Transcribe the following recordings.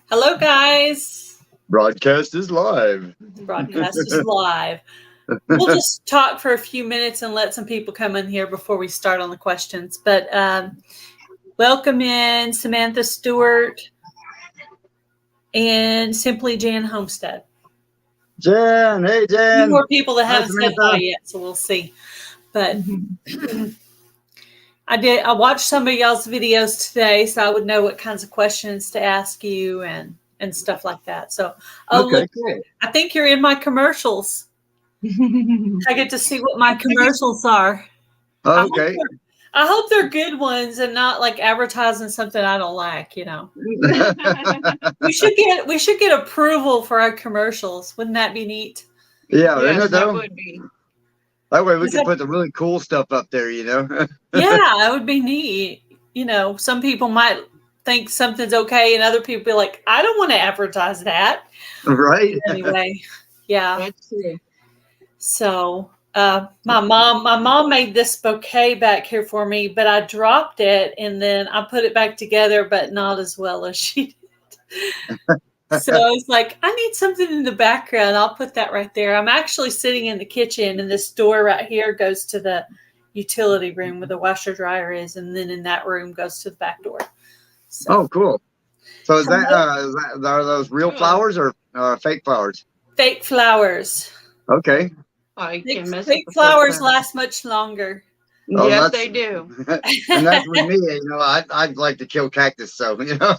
Hello, guys. Broadcast is live. Broadcast is live. We'll just talk for a few minutes and let some people come in here before we start on the questions. But welcome in Samantha Stewart and Simply Jan Homestead. Jan, hey Jan. A few more people that haven't Samantha. said hi yet, so we'll see. But I watched some of y'all's videos today, so I would know what kinds of questions to ask you and stuff like that. So, Okay, look, cool. I think you're in my commercials. I get to see what my commercials are. Okay. I hope they're good ones and not like advertising something I don't like, you know. We should get approval for our commercials. Wouldn't that be neat? Yeah, yes, that would be. That way we can put the really cool stuff up there, you know. Yeah, that would be neat. You know, some people might think something's okay and other people be like, I don't want to advertise that. Right. Anyway, yeah. That's true. So my mom made this bouquet back here for me, but I dropped it and then I put it back together, but not as well as she did. So I was like, I need something in the background. I'll put that right there. I'm actually sitting in the kitchen and this door right here goes to the utility room where the washer dryer is. And then in that room goes to the back door. So, oh, cool. So is that, are those real flowers or fake flowers? Fake flowers. Okay. Fake flowers last much longer. Oh, yes, they do. And that's with me, you know, I'd like to kill cactus, so, you know.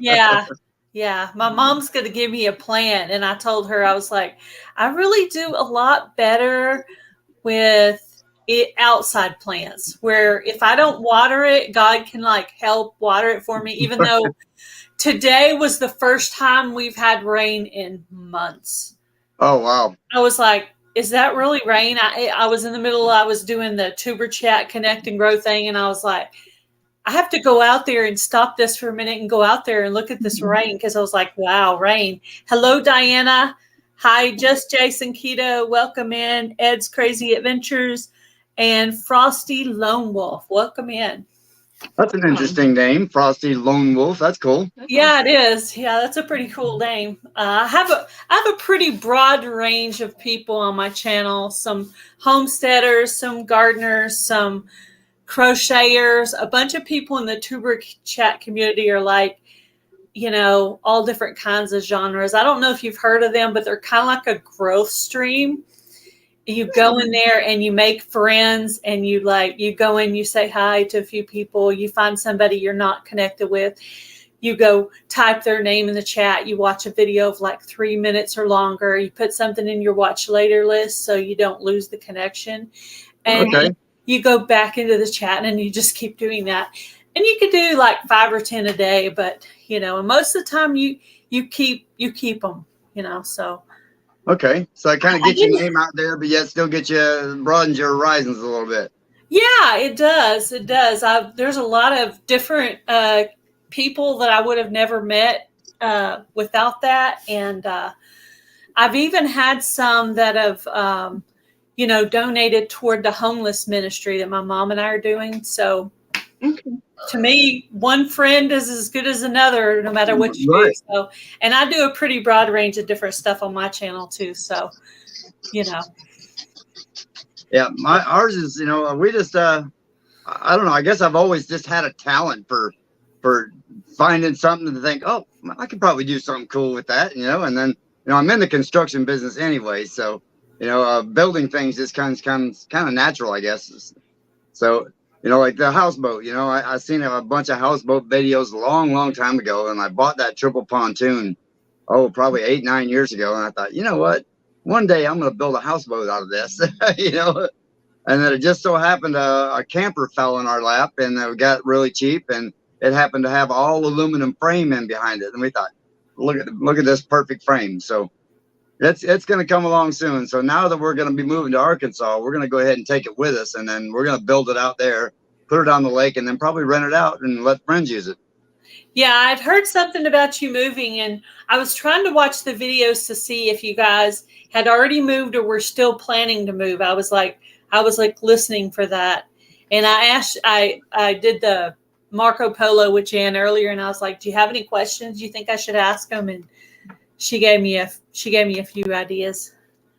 Yeah. My mom's going to give me a plant. And I told her, I was like, I really do a lot better with outside plants where if I don't water it, God can like help water it for me, even though today was the first time we've had rain in months. Oh, wow. I was like, is that really rain? I was in the middle, I was doing the tuber chat connect and grow thing. And I was like, I have to go out there and stop this for a minute and go out there and look at this rain. Cause I was like, wow, rain. Hello, Diana. Hi, Just Jason Keto. Welcome in. Ed's Crazy Adventures and Frosty Lone Wolf. Welcome in. That's an interesting name, Frosty Lone Wolf. That's cool. Yeah, it is. Yeah, that's a pretty cool name. I have a pretty broad range of people on my channel. Some homesteaders, some gardeners, some crocheters. A bunch of people in the tuber chat community are like, you know, all different kinds of genres. I don't know if you've heard of them, but they're kind of like a growth stream. You go in there and you make friends and you go in, you say hi to a few people, you find somebody you're not connected with, you go type their name in the chat, you watch a video of like 3 minutes or longer, you put something in your watch later list so you don't lose the connection. And you go back into the chat and you just keep doing that. And you could do like 5 or 10 a day, but you know, and most of the time you keep them, you know, so. Okay, so I kind of get your name out there, but yet still broadens your horizons a little bit. Yeah, it does. It does. There's a lot of different people that I would have never met without that. And I've even had some that have, you know, donated toward the homeless ministry that my mom and I are doing. So to me, one friend is as good as another, no matter what you do. So, and I do a pretty broad range of different stuff on my channel too. So, you know. Yeah, ours is, you know, we just, I don't know. I guess I've always just had a talent for finding something to think, oh, I could probably do something cool with that, you know. And then, you know, I'm in the construction business anyway, so, you know, building things just comes kind of natural, I guess. So, you know, like the houseboat, you know, I seen a bunch of houseboat videos a long time ago, and I bought that triple pontoon, probably 8-9 years ago. And I thought, you know what, one day I'm going to build a houseboat out of this, you know. And then it just so happened a camper fell in our lap, and it got really cheap, and it happened to have all aluminum frame in behind it. And we thought, look at this perfect frame. So it's going to come along soon. So now that we're going to be moving to Arkansas, we're going to go ahead and take it with us, and then we're going to build it out there, put it on the lake, and then probably rent it out and let friends use it. Yeah, I'd heard something about you moving, and I was trying to watch the videos to see if you guys had already moved or were still planning to move. I was like listening for that. And I did Marco Polo with Jan earlier, and I was like, "Do you have any questions you think I should ask them?" And she gave me a few ideas.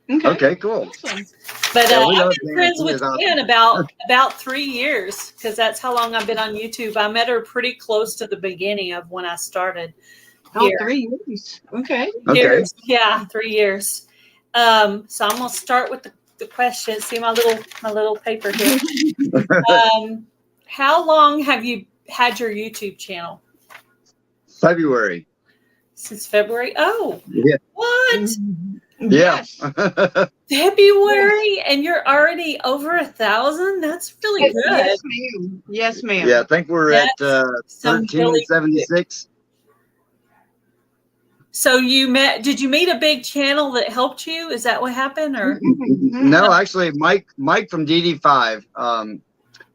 Okay, cool. Awesome. But Yeah, we I've love been Jan. friends She with is awesome. Jan about 3 years, because that's how long I've been on YouTube. I met her pretty close to the beginning of when I started Oh, here. 3 years. Okay. Okay. Years. Yeah, 3 years. So I'm gonna start with the question. See my little paper here. How long have you had your YouTube channel? February. Since February? Oh, Yeah. what? Yeah. Yes. February, and you're already over 1,000? That's really good. Yes, ma'am. Yes, ma'am. Yeah, I think we're at some really- 1376. So did you meet a big channel that helped you? Is that what happened? Or No, actually, Mike from DD5.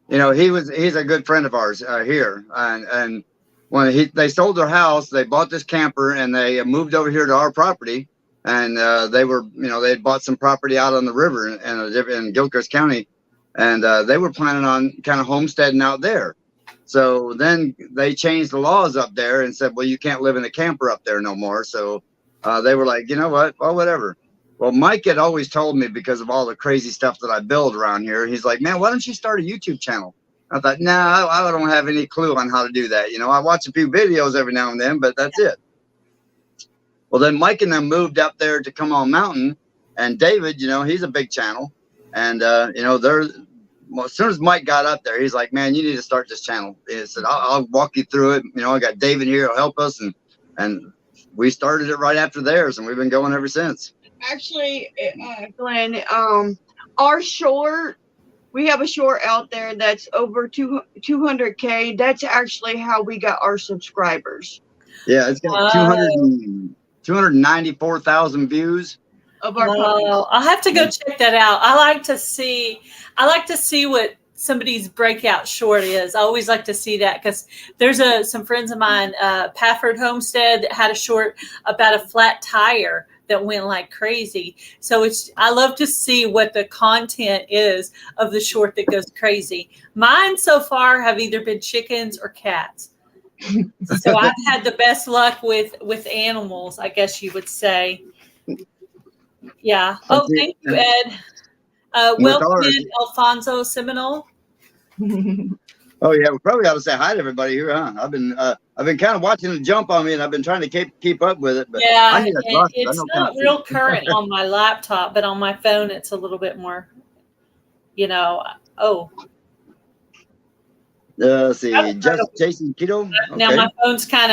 You know, he's a good friend of ours here, and when they sold their house, they bought this camper and they moved over here to our property, and they had bought some property out on the river in Gilchrist County, and they were planning on kind of homesteading out there. So then they changed the laws up there and said, well, you can't live in a camper up there no more. So they were like, you know what? Well, whatever. Well, Mike had always told me, because of all the crazy stuff that I build around here, he's like, man, why don't you start a YouTube channel? I thought, no, I don't have any clue on how to do that. You know, I watch a few videos every now and then, but that's it. Well, then Mike and them moved up there to Come On Mountain, and David, you know, he's a big channel. And, you know, as soon as Mike got up there, he's like, man, you need to start this channel. He said, I'll walk you through it. You know, I got David here who'll help us. And we started it right after theirs, and we've been going ever since. Actually, Glenn, our short, we have a short out there that's over 200K. That's actually how we got our subscribers. Yeah, it's got 294,000 views. Of our wow. I'll have to go check that out. I like to see what somebody's breakout short is. I always like to see that, because there's some friends of mine, Pafford Homestead, that had a short about a flat tire that went like crazy. So I love to see what the content is of the short that goes crazy. Mine so far have either been chickens or cats. So I've had the best luck with animals, I guess you would say. Yeah. Oh, thank you, Ed. Welcome in, Alfonso Seminole. Oh yeah, we probably ought to say hi to everybody here, huh? I've been kind of watching it jump on me, and I've been trying to keep up with it. But yeah, it's not real current on my laptop, but on my phone it's a little bit more. You know. Oh. Let's see, just Jason Keto. Okay. Now my phone's kind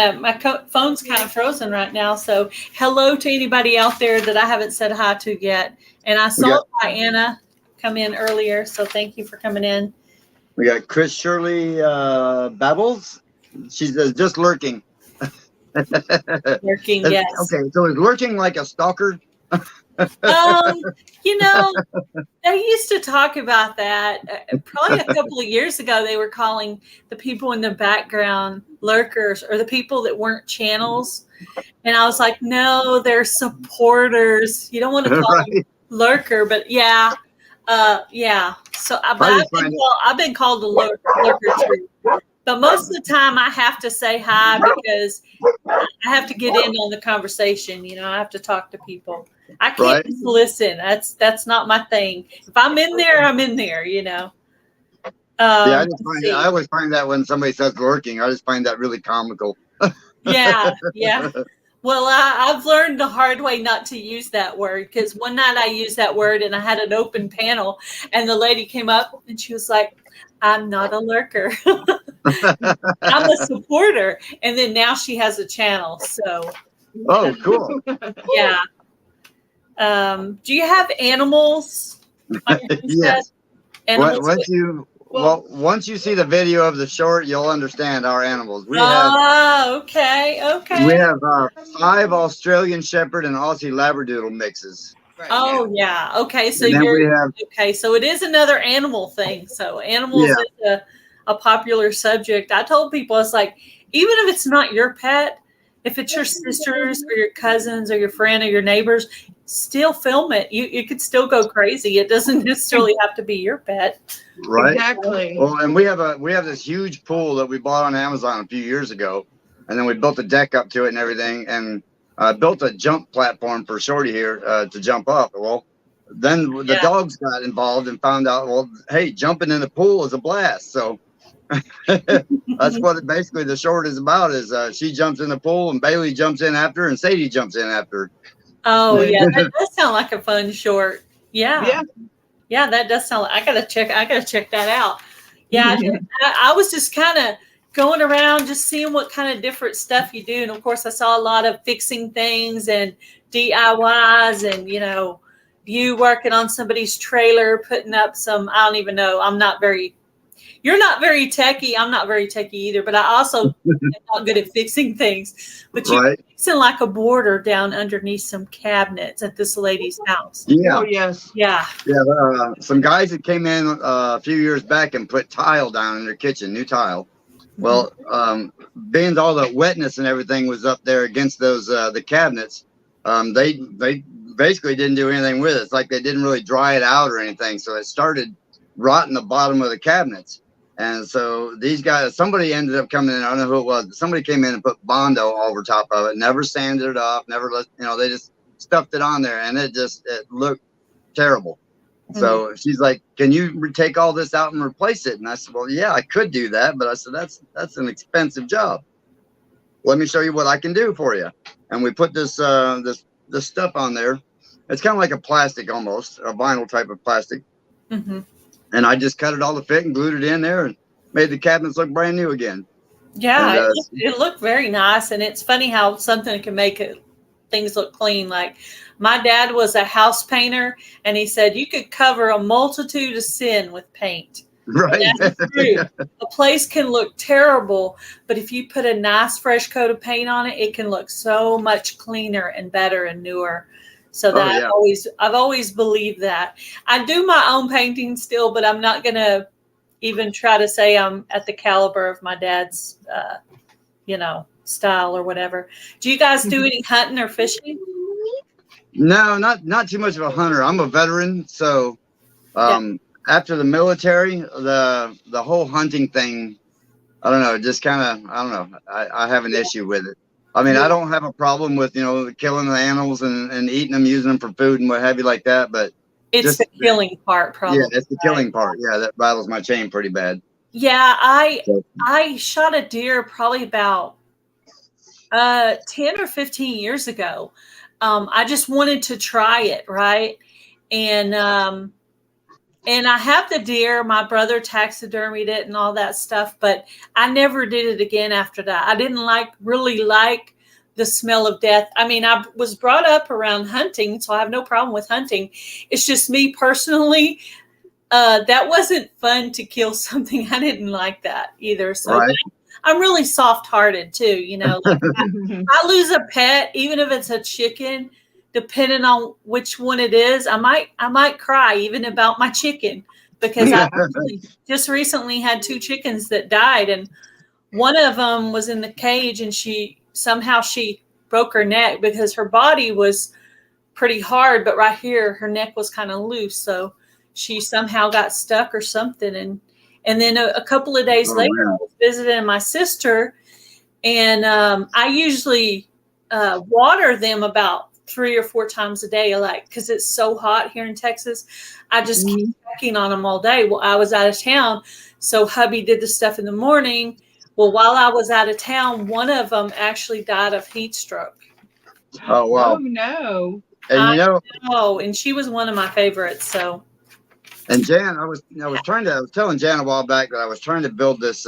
of frozen right now. So hello to anybody out there that I haven't said hi to yet. And I saw Diana come in earlier, so thank you for coming in. We got Chris Shirley Babbles. She says just lurking. Lurking, yes. Okay, so is lurking like a stalker? You know, they used to talk about that probably a couple of years ago. They were calling the people in the background lurkers, or the people that weren't channels. And I was like, no, they're supporters. You don't want to call them lurker, but yeah. So I've been called a lurker too. But most of the time I have to say hi, because I have to get in on the conversation. You know, I have to talk to people. I can't just listen. That's not my thing. If I'm in there, I'm in there, you know. I always find that when somebody says lurking, I just find that really comical. Yeah. Well, I've learned the hard way not to use that word, because one night I used that word and I had an open panel, and the lady came up and she was like, I'm not a lurker. I'm a supporter. And then now she has a channel. So. Oh, cool. Yeah. Do you have animals? Yes. Animals Once you see the video of the short, you'll understand our animals. Okay. We have 5 Australian Shepherd and Aussie Labradoodle mixes. Oh yeah. Okay. So so it is another animal thing. So animals is a popular subject. I told people, it's like, even if it's not your pet, if it's your sisters or your cousins or your friend or your neighbors, still film it. You could still go crazy. It doesn't necessarily have to be your pet. Right. Exactly. Well, and we have this huge pool that we bought on Amazon a few years ago, and then we built a deck up to it and everything, and built a jump platform for Shorty here to jump up. Well, then the dogs got involved and found out, well, hey, jumping in the pool is a blast. So that's what basically the short is about. Is she jumps in the pool and Bailey jumps in after her and Sadie jumps in after her. Oh yeah, that does sound like a fun short. Yeah. Yeah, that does sound like I gotta check that out. Yeah, I was just kind of going around just seeing what kind of different stuff you do. And of course I saw a lot of fixing things and DIYs and, you working on somebody's trailer, putting up some, I don't even know. You're not very techie. I'm not very techie either, but I also am not good at fixing things. But you're fixing like a border down underneath some cabinets at this lady's house. Yeah. Oh, yes. Yeah. Yeah. Some guys that came in a few years back and put tile down in their kitchen, new tile. Well, being all the wetness and everything was up there against those the cabinets, they basically didn't do anything with it. It's like they didn't really dry it out or anything, so it started rotting the bottom of the cabinets. And so these guys, somebody ended up coming in. I don't know who it was, but somebody came in and put Bondo over top of it. Never sanded it off. Never let they just stuffed it on there, and it looked terrible. So she's like, "Can you take all this out and replace it?" And I said, "Well, yeah, I could do that, but I said that's an expensive job. Let me show you what I can do for you." And we put this stuff on there. It's kind of like a plastic, almost a vinyl type of plastic. And I just cut it all to fit and glued it in there and made the cabinets look brand new again. Yeah, and, it looked very nice. And it's funny how something can make things look clean. Like my dad was a house painter, and he said you could cover a multitude of sin with paint. Right. And that's true. A place can look terrible, but if you put a nice fresh coat of paint on it, it can look so much cleaner and better and newer. So that I've always believed that. I do my own painting still, but I'm not going to even try to say I'm at the caliber of my dad's, style or whatever. Do you guys do any hunting or fishing? No, not too much of a hunter. I'm a veteran, so after the military, the whole hunting thing, I don't know, just kind of, I don't know. I have an issue with it. I mean, I don't have a problem with, killing the animals and eating them, using them for food and what have you like that. But it's the killing part, probably. Yeah, it's the killing part. Yeah, that rattles my chain pretty bad. Yeah, I shot a deer probably about 10 or 15 years ago. I just wanted to try it, right? And I have the deer. My brother taxidermied it and all that stuff, but I never did it again after that. I didn't really like the smell of death. I mean, I was brought up around hunting, so I have no problem with hunting. It's just me personally. That wasn't fun to kill something. I didn't like that either. So I'm really soft-hearted too. Like I lose a pet, even if it's a chicken. Depending on which one it is, I might cry even about my chicken, because I just recently had 2 chickens that died, and one of them was in the cage, and she broke her neck because her body was pretty hard, but right here her neck was kind of loose, so she somehow got stuck or something. And then a couple of days later, I was visiting my sister, and I usually water them about 3 or 4 times a day, because it's so hot here in Texas. I just keep checking on them all day. Well, I was out of town, so hubby did the stuff in the morning. Well, while I was out of town, one of them actually died of heat stroke. Oh, wow. Oh, no. And I know, and she was one of my favorites. So. And Jan, I was telling Jan a while back that I was trying to build this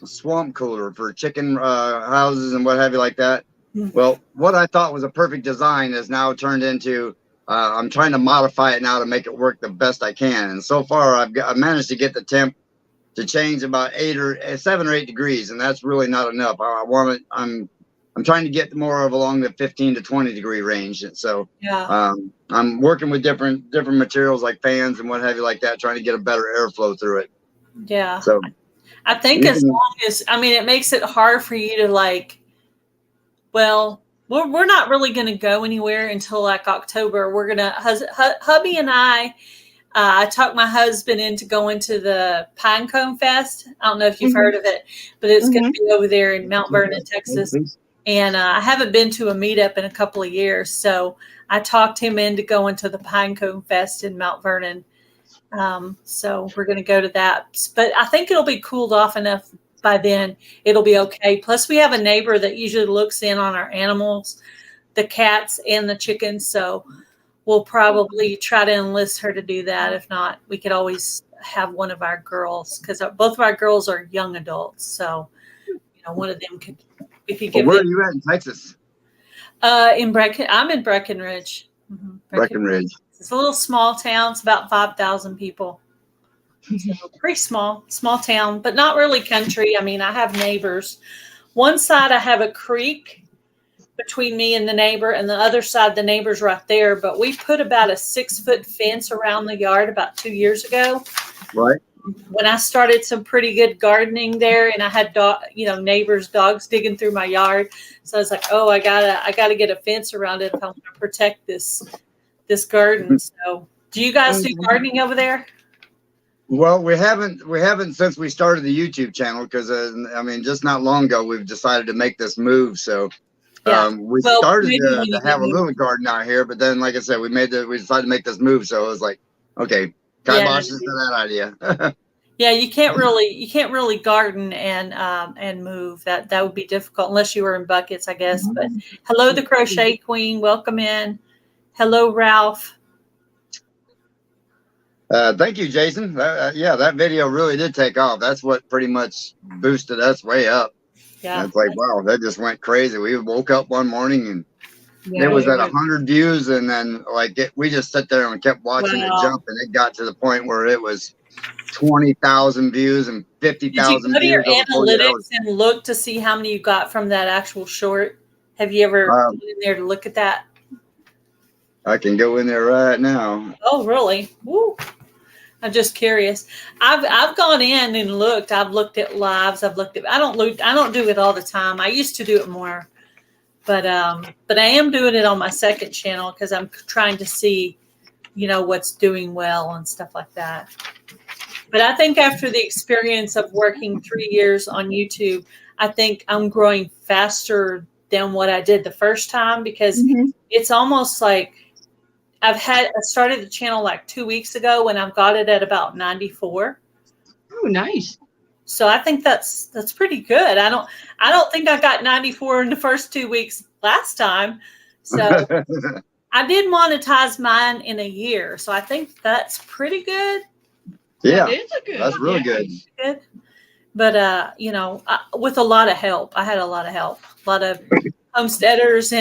swamp cooler for chicken houses and what have you like that. Well, what I thought was a perfect design is now turned into, I'm trying to modify it now to make it work the best I can. And so far, I've managed to get the temp to change about 7 or 8 degrees, and that's really not enough. I'm trying to get more of along the 15 to 20 degree range. And so I'm working with different materials like fans and what have you like that, trying to get a better airflow through it. Yeah. So I think as long as, it makes it hard for you to we're not really going to go anywhere until like October. We're going to, hubby and I talked my husband into going to the Pinecone Fest. I don't know if you've heard of it, but it's going to be over there in Mount Vernon, Texas. And I haven't been to a meetup in a couple of years. So I talked him into going to the Pinecone Fest in Mount Vernon. So we're going to go to that. But I think it'll be cooled off enough by then. It'll be okay. Plus, we have a neighbor that usually looks in on our animals, the cats and the chickens. So we'll probably try to enlist her to do that. If not, we could always have one of our girls, because both of our girls are young adults. So, one of them could, we could give. Where are you at in Texas? I'm in Breckenridge. Breckenridge. It's a little small town. It's about 5,000 people. So pretty small town, but not really country. I mean, I have neighbors. One side, I have a creek between me and the neighbor, and the other side, the neighbor's right there. But we put about a 6-foot fence around the yard about 2 years ago. Right. When I started some pretty good gardening there, and I had neighbors' dogs digging through my yard, so I was like, oh, I gotta get a fence around it if I want to protect this garden. So, do you guys do gardening over there? Well, we haven't since we started the YouTube channel, because just not long ago we've decided to make this move. So we started to have a little garden out here, but then, like I said, we decided to make this move. So it was like, okay, kibosh to that idea. Yeah, you can't really garden and move. That would be difficult unless you were in buckets, I guess. But hello, the Crochet Queen. Welcome in. Hello, Ralph. Thank you, Jason. That video really did take off. That's what pretty much boosted us way up. Yeah, and it's like, wow, that just went crazy. We woke up one morning and it was at 100 views, and then we just sat there and kept watching it jump, and it got to the point where it was 20,000 views and 50,000 views. Did you go to your analytics and look to see how many you got from that actual short? Have you ever been in there to look at that? I can go in there right now. Oh, really? Woo. I'm just curious. I've gone in and looked. I've looked at lives. I don't do it all the time. I used to do it more, but I am doing it on my second channel because I'm trying to see, what's doing well and stuff like that. But I think after the experience of working 3 years on YouTube, I think I'm growing faster than what I did the first time, because it's almost like I started the channel like 2 weeks ago, and I've got it at about 94. Oh, nice. So I think that's pretty good. I don't think I got 94 in the first 2 weeks last time. So I did monetize mine in a year. So I think that's pretty good. Yeah, that's really good. But, with a lot of help. I had a lot of help. A lot of homesteaders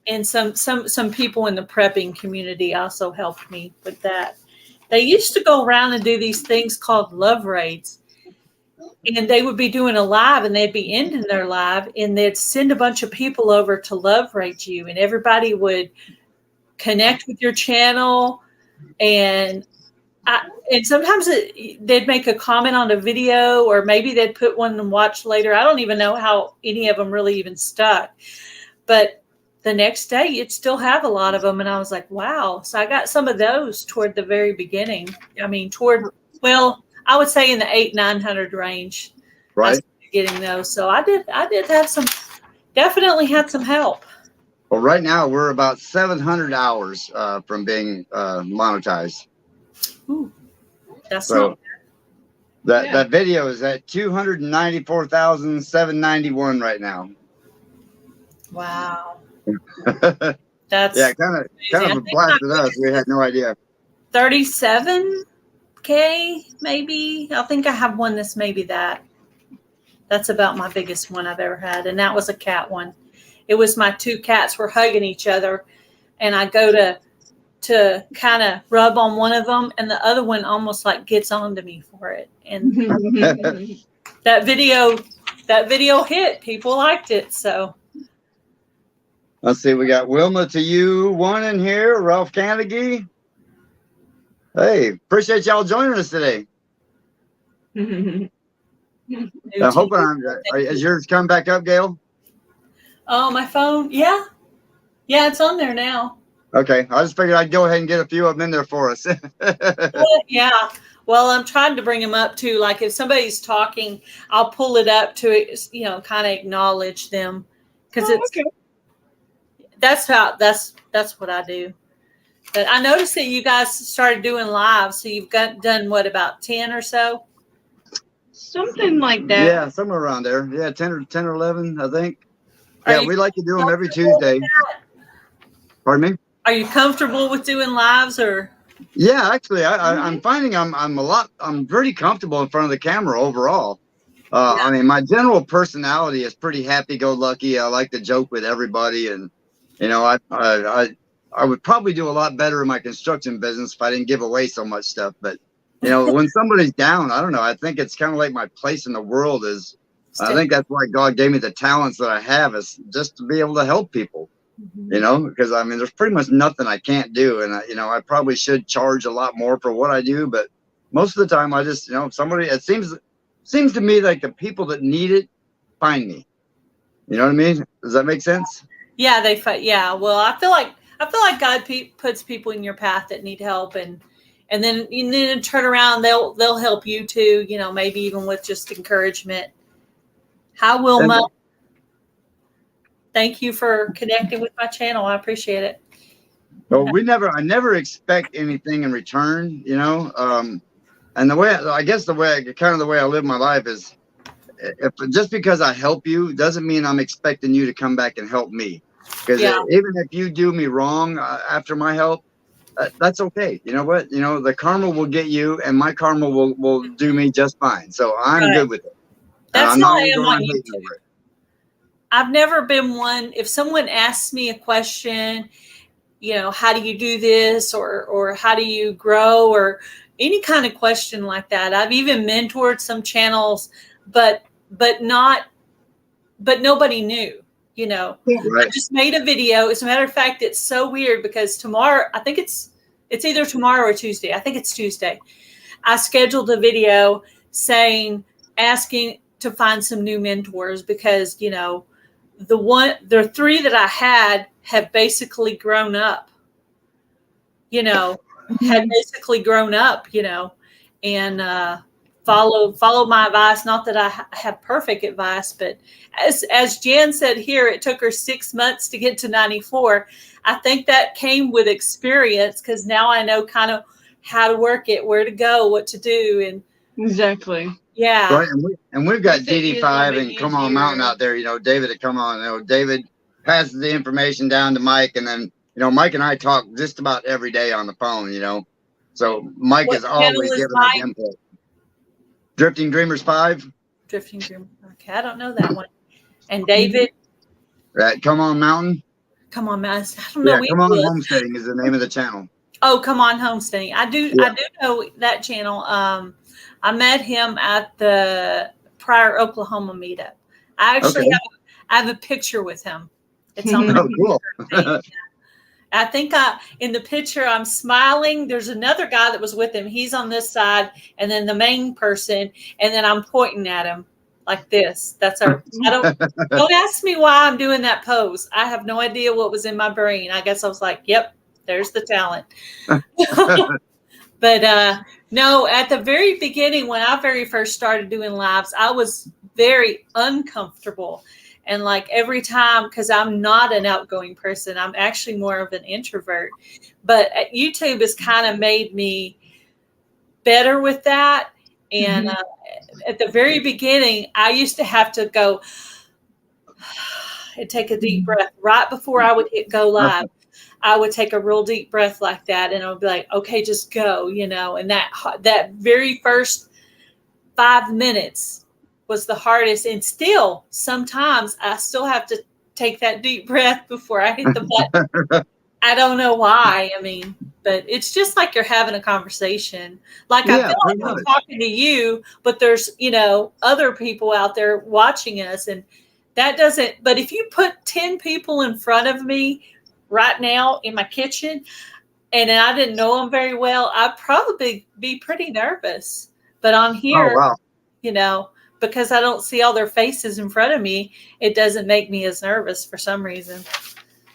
and some people in the prepping community also helped me with that. They used to go around and do these things called love raids, and they would be doing a live, and they'd be ending their live, and they'd send a bunch of people over to love raid you, and everybody would connect with your channel, and sometimes they'd make a comment on a video, or maybe they'd put one and watch later. I don't even know how any of them really even stuck, but the next day you'd still have a lot of them. And I was like, wow. So I got some of those toward the very beginning. I mean, I would say in the 800-900 range. Right. I started getting those. So I did have definitely had some help. Well, right now we're about 700 hours from being monetized. Ooh, that's so that video is at 294,791 right now. Wow. That's kind of blasted us. We had no idea. 37K maybe. I think I have one that's maybe that. That's about my biggest one I've ever had, and that was a cat one. It was my two cats were hugging each other, and I go to kind of rub on one of them, and the other one almost like gets onto me for it. And that video hit. People liked it, so. Let's see, we got Wilma to you, one in here, Ralph Carnegie. Hey, appreciate y'all joining us today. I hope is yours coming back up, Gail? Oh, my phone. Yeah. Yeah, it's on there now. Okay. I just figured I'd go ahead and get a few of them in there for us. Yeah. Well, I'm trying to bring them up too. Like if somebody's talking, I'll pull it up to, kind of acknowledge them because Okay. that's what I do. But I noticed that you guys started doing live. So you've done what, about 10 or so? Something like that. Yeah, somewhere around there. Yeah, 10 or 11, I think. Are Yeah, you we like to do them every comfortable Tuesday. with that? Pardon me? Are you comfortable with doing lives or? Yeah, actually, I'm finding I'm pretty comfortable in front of the camera overall. Yeah. I mean, my general personality is pretty happy-go-lucky. I like to joke with everybody, and I would probably do a lot better in my construction business if I didn't give away so much stuff. But when somebody's down, I don't know. I think it's kind of like my place in the world is. I think that's why God gave me the talents that I have, is just to be able to help people. Because I mean, there's pretty much nothing I can't do, and I probably should charge a lot more for what I do, but most of the time I just, somebody. It seems to me like the people that need it find me. You know what I mean? Does that make sense? Yeah, yeah. Well, I feel like God puts people in your path that need help, and then you need to turn around. They'll help you too. Maybe even with just encouragement. Hi, Wilma. Thank you for connecting with my channel. I appreciate it. Well, I never expect anything in return. And the way I live my life is, just because I help you doesn't mean I'm expecting you to come back and help me. Because even if you do me wrong after my help, that's okay. You know what? The karma will get you, and my karma will do me just fine. So I'm good with it. That's I'm how not I am going on to hate YouTube. over it. I've never been one. If someone asks me a question, how do you do this, or how do you grow, or any kind of question like that. I've even mentored some channels, but nobody knew. Right. I just made a video. As a matter of fact, it's so weird because tomorrow, I think it's either tomorrow or Tuesday. I think it's Tuesday. I scheduled a video asking to find some new mentors because, the three that I had have basically grown up, and follow my advice. Not that I have perfect advice, but as Jan said here, it took her 6 months to get to 94. I think that came with experience, because now I know kind of how to work it, where to go, what to do, and exactly. Yeah. Right, and we've got DD5 and Come On Mountain out there. David to come on. David passes the information down to Mike, and then Mike and I talk just about every day on the phone. So Mike is always giving us input. Drifting Dreamers 5. Drifting Dreamers. Okay, I don't know that one. And David. Right, Come On Mountain. Come On Mountain. I don't know. Yeah, Come On Homesteading is the name of the channel. Oh, Come On Homesteading. I do know that channel. I met him at the prior Oklahoma meetup. I actually have a picture with him. It's on my cool. I think in the picture I'm smiling. There's another guy that was with him. He's on this side, and then the main person, and then I'm pointing at him like this. That's our. Don't ask me why I'm doing that pose. I have no idea what was in my brain. I guess I was like, "Yep, there's the talent." But no, at the very beginning, when I very first started doing lives, I was very uncomfortable. And like every time, because I'm not an outgoing person, I'm actually more of an introvert. But YouTube has kind of made me better with that. And at the very beginning, I used to have to go and take a deep breath right before I would hit go live. I would take a real deep breath like that, and I would be like, okay, just go, and that very first 5 minutes was the hardest. And still, sometimes I still have to take that deep breath before I hit the button. I don't know why. I mean, but it's just like you're having a conversation. Like I feel like I'm talking to you, but there's, other people out there watching us, and that doesn't, but if you put 10 people in front of me right now in my kitchen, and I didn't know them very well, I'd probably be pretty nervous. But on here, because I don't see all their faces in front of me, it doesn't make me as nervous for some reason.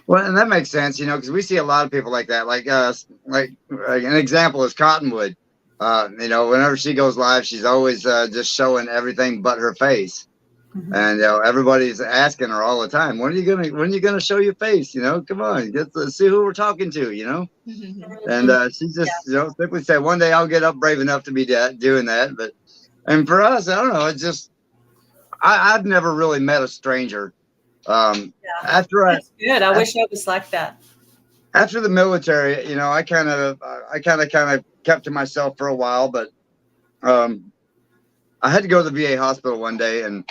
Well, and that makes sense, because we see a lot of people like that. Like an example is Cottonwood. Whenever she goes live, she's always just showing everything but her face. Mm-hmm. And everybody's asking her all the time, when are you gonna show your face? Come on, let's see who we're talking to. Mm-hmm. And she just simply said, one day I'll get up brave enough to be doing that. And for us, I don't know. It's just I've never really met a stranger. That's good. I wish I was like that. After the military, I kind of kept to myself for a while, but I had to go to the VA hospital one day, and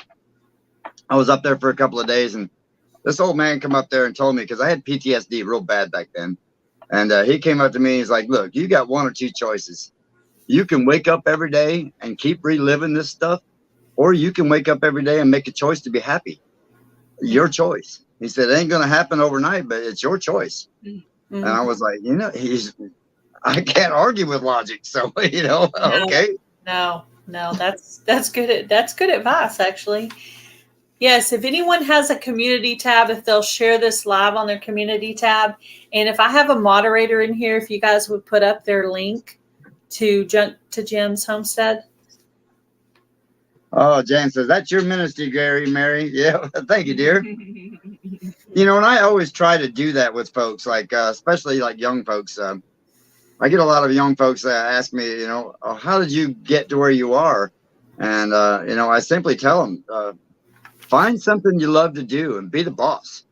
I was up there for a couple of days, and this old man come up there and told me, because I had PTSD real bad back then, and he came up to me and he's like, look, you got one or two choices. You can wake up every day and keep reliving this stuff, or you can wake up every day and make a choice to be happy. Your choice. He said, it ain't going to happen overnight, but it's your choice. Mm-hmm. And I was like, I can't argue with logic. So, okay. No, that's good. That's good advice, actually. Yes. If anyone has a community tab, if they'll share this live on their community tab, and if I have a moderator in here, if you guys would put up their link to Jems Homestead. Oh, Jan says, that's your ministry, Mary. Yeah. Thank you, dear. And I always try to do that with folks, like, especially like young folks. I get a lot of young folks that ask me, how did you get to where you are? And, I simply tell them, find something you love to do and be the boss.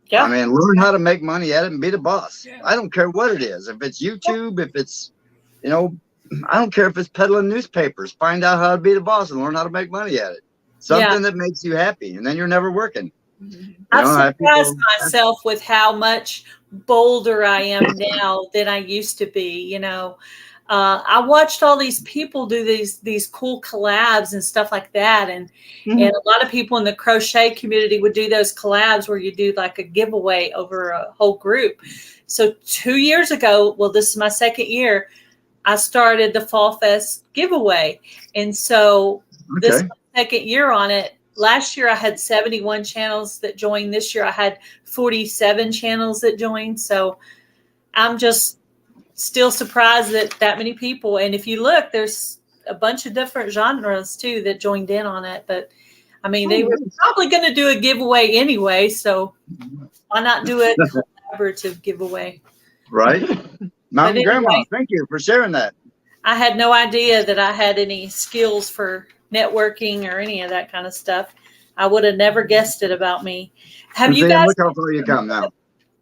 Yeah. I mean, learn how to make money at it and be the boss. Yeah. I don't care what it is. If it's YouTube, if it's, I don't care if it's peddling newspapers. Find out how to be the boss and learn how to make money at it. Something that makes you happy, and then you're never working. I've surprised myself with how much bolder I am now than I used to be. I watched all these people do these cool collabs and stuff like that, and a lot of people in the crochet community would do those collabs where you do like a giveaway over a whole group. So 2 years ago, well, this is my second year, I started the Fall Fest giveaway. And so this is my second year on it. Last year I had 71 channels that joined. This year I had 47 channels that joined. So I'm just still surprised that many people. And if you look, there's a bunch of different genres too that joined in on it. But I mean, they were probably going to do a giveaway anyway. So why not do a collaborative giveaway? Right. Mom and Grandma, thank you for sharing that. I had no idea that I had any skills for networking or any of that kind of stuff. I would have never guessed it about me. Have you guys? Look how far you come now.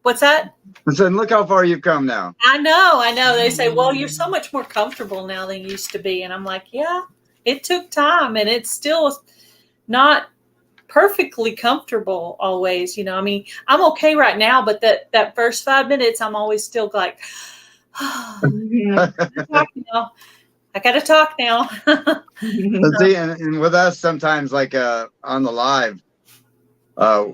What's that? I said, look how far you've come now. I know. They say, well, you're so much more comfortable now than you used to be. And I'm like, yeah, it took time, and it's still not perfectly comfortable always. I mean, I'm okay right now, but that first 5 minutes, I'm always still like, I gotta talk now. See, and with us sometimes, like on the live, I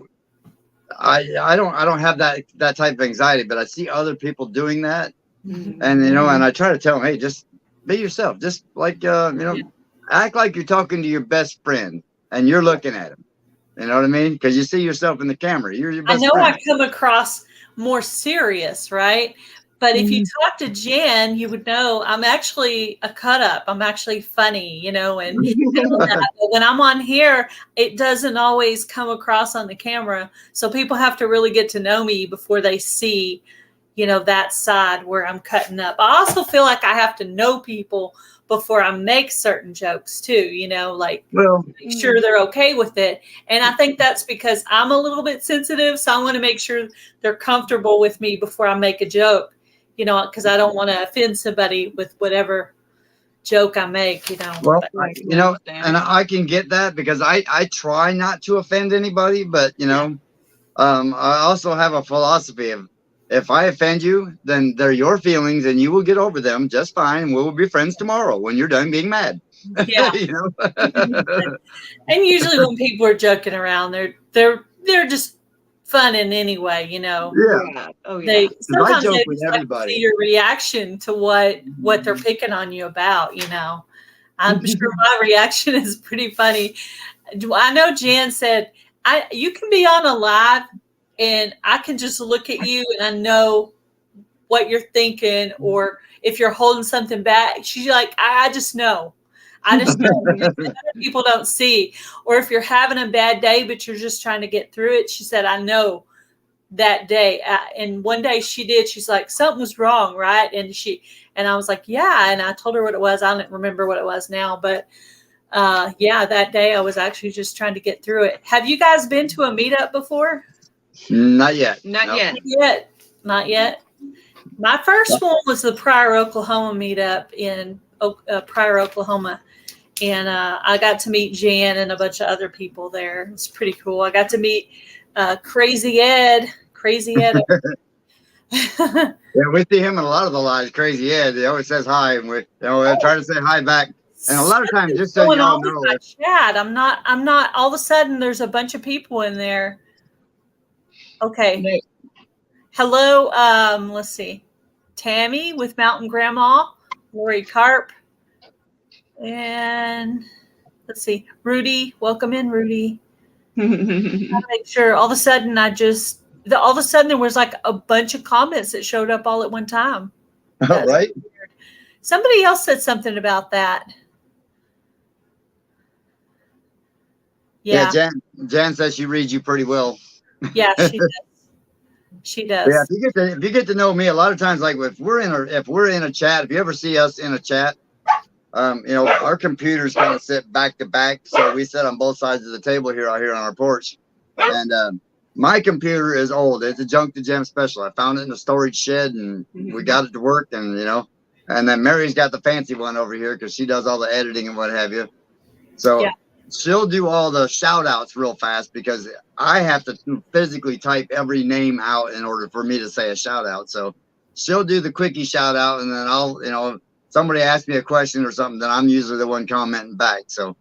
don't have that type of anxiety, but I see other people doing that, and and I try to tell them, hey, just be yourself, just like act like you're talking to your best friend and you're looking at him. You know what I mean? Because you see yourself in the camera. You're your best friend. I come across more serious, right? But if you talk to Jen, you would know I'm actually a cut up. I'm actually funny, and when I'm on here, it doesn't always come across on the camera. So people have to really get to know me before they see, that side where I'm cutting up. I also feel like I have to know people before I make certain jokes too, make sure they're okay with it. And I think that's because I'm a little bit sensitive. So I want to make sure they're comfortable with me before I make a joke. Because I don't want to offend somebody with whatever joke I make, Well, and I can get that because I try not to offend anybody, but, I also have a philosophy of if I offend you, then they're your feelings and you will get over them just fine. And we will be friends tomorrow when you're done being mad. Yeah. And usually when people are joking around, they're just fun in any way, Yeah. Oh yeah. Sometimes they see your reaction to what they're picking on you about, I I'm sure my reaction is pretty funny. I know Jan said, you can be on a live and I can just look at you and I know what you're thinking, or if you're holding something back. She's like, I just know. I just know that people don't see. Or if you're having a bad day, but you're just trying to get through it. She said, I know that day. And one day she did. She's like, something was wrong, right? And I was like, yeah. And I told her what it was. I don't remember what it was now, but yeah, that day I was actually just trying to get through it. Have you guys been to a meetup before? Not yet. Not yet. Not yet. My first one was the Pryor, Oklahoma meetup in Pryor, Oklahoma. And I got to meet Jan and a bunch of other people there. It was pretty cool. I got to meet Crazy Ed. Yeah, we see him in a lot of the lives. Crazy Ed. He always says hi, and we try to say hi back. And a lot of times, just so y'all know, my chat. I'm not. All of a sudden, there's a bunch of people in there. Okay. Hello. Let's see. Tammy with Mountain Grandma, Lori Carp, and let's see, Rudy. Welcome in, Rudy. Make sure. All of a sudden, there was like a bunch of comments that showed up all at one time. All right. Weird. Somebody else said something about that. Yeah. Jan says she reads you pretty well. Yeah, she does. She does. Yeah, if you get to know me, a lot of times, like if we're in a chat, if you ever see us in a chat, our computers kind of sit back to back, so we sit on both sides of the table out here on our porch. And my computer is old. It's a Junk to Gem special. I found it in a storage shed, and we got it to work. And and then Mary's got the fancy one over here because she does all the editing and what have you. So. Yeah. She'll do all the shout outs real fast because I have to physically type every name out in order for me to say a shout out. So she'll do the quickie shout out, and then I'll, somebody asks me a question or something, then I'm usually the one commenting back. So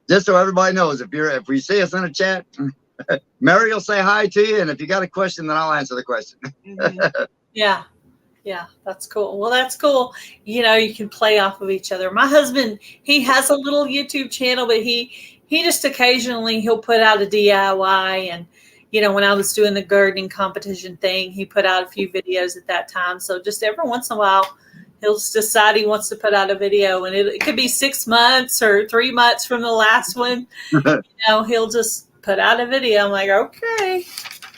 just so everybody knows, if we see us in a chat, Mary will say hi to you. And if you got a question, then I'll answer the question. Yeah. Yeah, that's cool. Well, that's cool. You can play off of each other. My husband, he has a little YouTube channel, but he just occasionally he'll put out a DIY. And, when I was doing the gardening competition thing, he put out a few videos at that time. So just every once in a while, he'll decide he wants to put out a video, and it could be 6 months or 3 months from the last one. He'll just put out a video. I'm like, okay.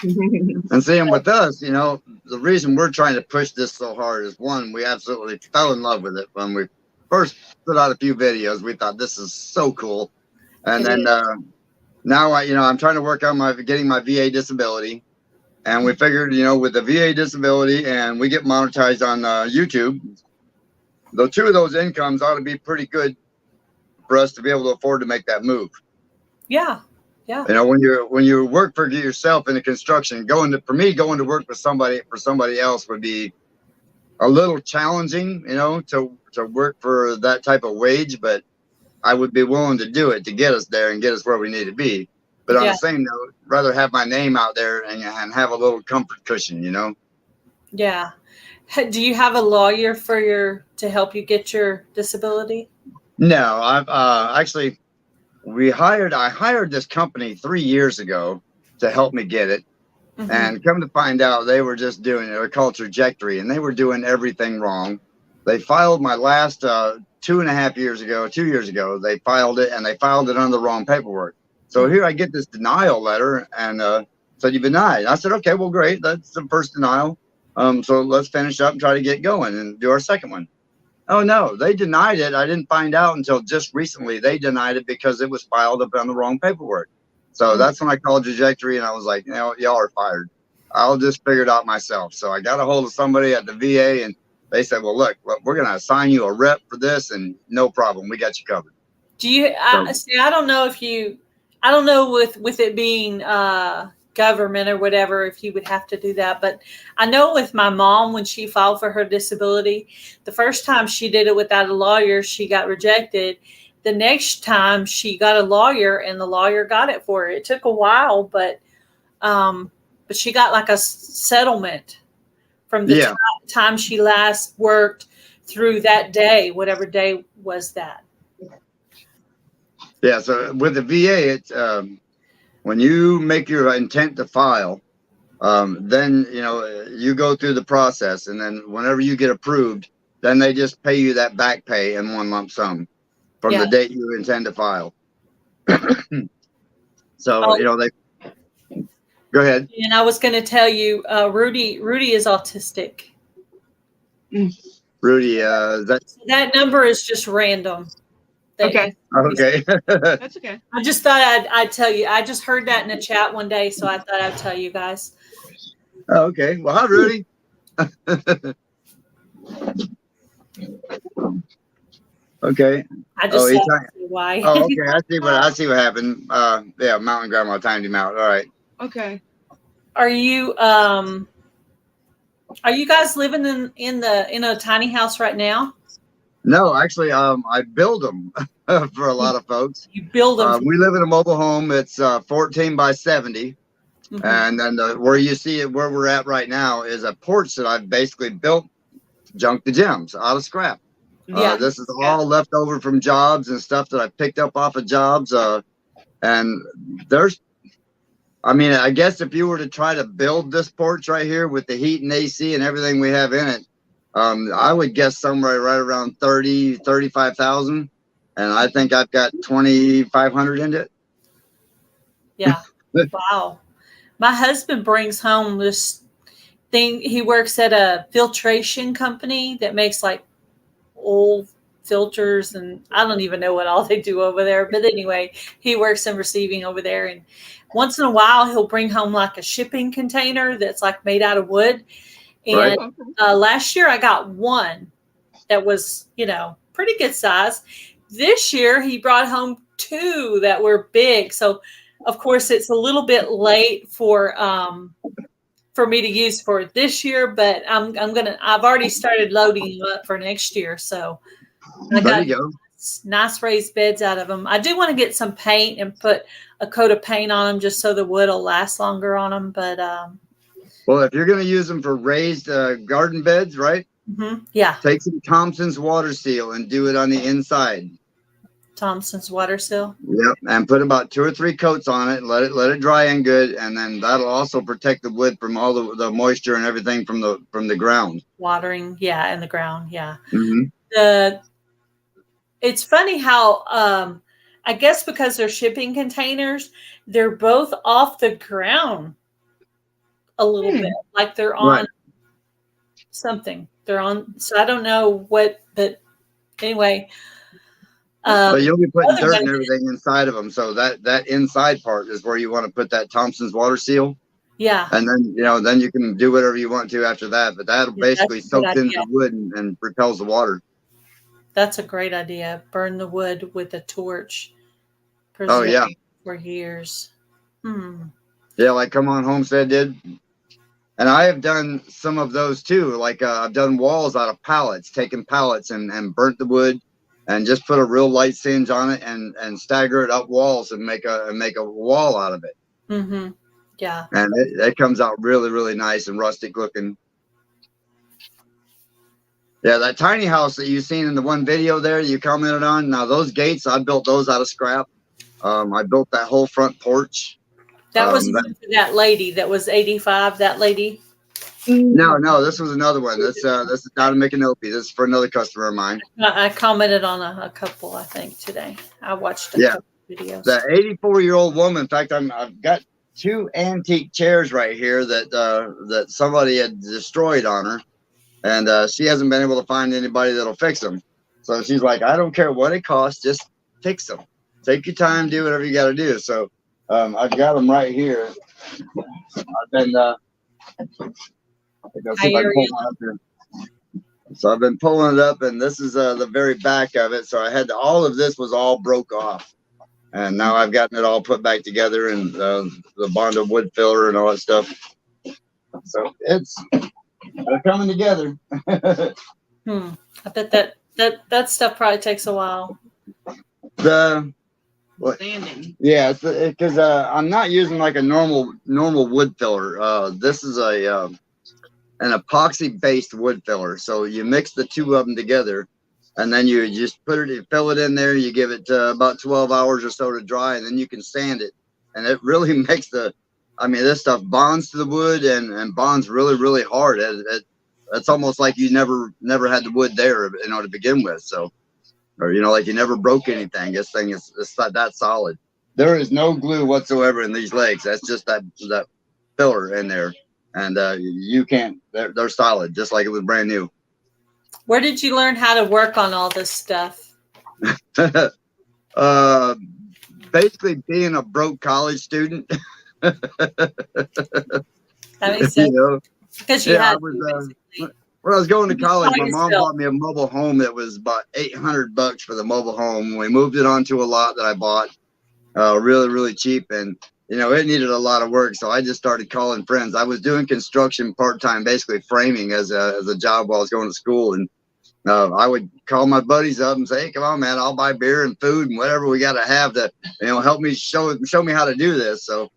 And seeing with us, the reason we're trying to push this so hard is, one, we absolutely fell in love with it when we first put out a few videos. We thought this is so cool, and then now I'm trying to work on getting my VA disability, and we figured with the VA disability and we get monetized on YouTube, the two of those incomes ought to be pretty good for us to be able to afford to make that move. Yeah. Yeah. When you work for yourself in the construction, going to work for somebody else would be a little challenging, to work for that type of wage, but I would be willing to do it to get us there and get us where we need to be. But on the same note, rather have my name out there and have a little comfort cushion, Yeah. Do you have a lawyer to help you get your disability? No, I've actually. I hired this company 3 years ago to help me get it. Mm-hmm. And come to find out, they were just doing it. They're called Trajectory, and they were doing everything wrong. They filed my last 2.5 years ago, 2 years ago, they filed it, and they filed it on the wrong paperwork. So here I get this denial letter, and said, you've been denied. I said, okay, well, great. That's the first denial. So let's finish up and try to get going and do our second one. Oh, no, they denied it. I didn't find out until just recently. They denied it because it was filed up on the wrong paperwork. So that's when I called Trajectory, and I was like, y'all are fired. I'll just figure it out myself. So I got a hold of somebody at the VA, and they said, well, look, we're going to assign you a rep for this, and no problem. We got you covered. Do you see? I don't know I don't know with it being government or whatever, if you would have to do that. But I know with my mom, when she filed for her disability, the first time she did it without a lawyer, she got rejected. The next time she got a lawyer, and the lawyer got it for her. It took a while, but she got like a settlement from the time she last worked through that day, whatever day was that. Yeah. So with the VA, it's when you make your intent to file, then you go through the process, and then whenever you get approved, then they just pay you that back pay in one lump sum from the date you intend to file. So they go ahead. And I was going to tell you, Rudy is autistic. Rudy, that number is just random. Okay. Okay. That's okay. I just thought I'd tell you. I just heard that in a chat one day, so I thought I'd tell you guys. Oh, okay. Well, hi, Rudy. Okay. I just see why. Oh, okay. I see what happened. Yeah, Mountain Grandma timed him out. All right. Okay. Are you guys living in a tiny house right now? No, actually, I build them for a lot of folks. You build them. We live in a mobile home. It's 14 by 70. Mm-hmm. And then where you see it, where we're at right now, is a porch that I've basically built junk to gems out of scrap. Yeah. This is all left over from jobs and stuff that I picked up off of jobs. And I guess if you were to try to build this porch right here with the heat and AC and everything we have in it, I would guess somewhere right around 35,000. And I think I've got 2,500 in it. Yeah. Wow. My husband brings home this thing. He works at a filtration company that makes like old filters, and I don't even know what all they do over there. But anyway, he works in receiving over there. And once in a while, he'll bring home like a shipping container that's like made out of wood. And last year I got one that was, pretty good size. This year he brought home two that were big. So of course it's a little bit late for me to use for this year, but I've already started loading them up for next year. So I got nice raised beds out of them. I do want to get some paint and put a coat of paint on them just so the wood will last longer on them. But well, if you're going to use them for raised garden beds, right? Mm-hmm. Yeah. Take some Thompson's water seal and do it on the inside. Thompson's water seal. Yep, and put about 2 or 3 coats on it. Let it dry in good, and then that'll also protect the wood from all the moisture and everything from the ground. Watering, yeah, in the ground, yeah. Mm-hmm. It's funny how I guess because they're shipping containers, they're both off the ground a little bit, like they're on something. They're on. So I don't know what, but anyway. But you'll be putting dirt and everything inside of them, so that inside part is where you want to put that Thompson's water seal. Yeah. And then then you can do whatever you want to after that, but that'll basically soak into the wood and repels the water. That's a great idea. Burn the wood with a torch. Oh yeah. For years. Yeah, like Come On Homestead did. And I have done some of those too. Like I've done walls out of pallets, taken pallets and burnt the wood. And just put a real light singe on it and stagger it up walls and make a wall out of it. Mm-hmm. Yeah. And it comes out really, really nice and rustic looking. Yeah, that tiny house that you've seen in the one video there you commented on. Now those gates, I built those out of scrap. I built that whole front porch. That was that lady that was 85. That lady. No, this was another one. This is not a Micanopy. This is for another customer of mine. I commented on a couple, I think, today. I watched a couple videos. The 84-year-old woman. In fact, I've got 2 antique chairs right here that somebody had destroyed on her, and she hasn't been able to find anybody that'll fix them. So she's like, I don't care what it costs, just fix them. Take your time, do whatever you got to do. So I've got them right here. I've been. So I've been pulling it up, and this is the very back of it. So I had all of this was all broke off, and now I've gotten it all put back together, and the Bondo wood filler and all that stuff. So they're coming together. I bet that stuff probably takes a while. Standing. Yeah, because I'm not using like a normal wood filler. This is an epoxy based wood filler. So you mix the two of them together, and then you just fill it in there. You give it about 12 hours or so to dry, and then you can sand it. And it really makes this stuff bonds to the wood and bonds really, really hard. It's almost like you never had the wood there, to begin with. So, or, like you never broke anything. This thing is that solid. There is no glue whatsoever in these legs. That's just that filler in there. And you can't, they're solid, just like it was brand new. Where did you learn how to work on all this stuff? Basically being a broke college student. That makes sense. Because when I was going to college, my mom bought me a mobile home that was about $800 for the mobile home. We moved it onto a lot that I bought really, really cheap. And, it needed a lot of work. So I just started calling friends. I was doing construction part-time, basically framing as a job while I was going to school. And I would call my buddies up and say, hey, come on, man, I'll buy beer and food and whatever we got to have to, help me show me how to do this. So,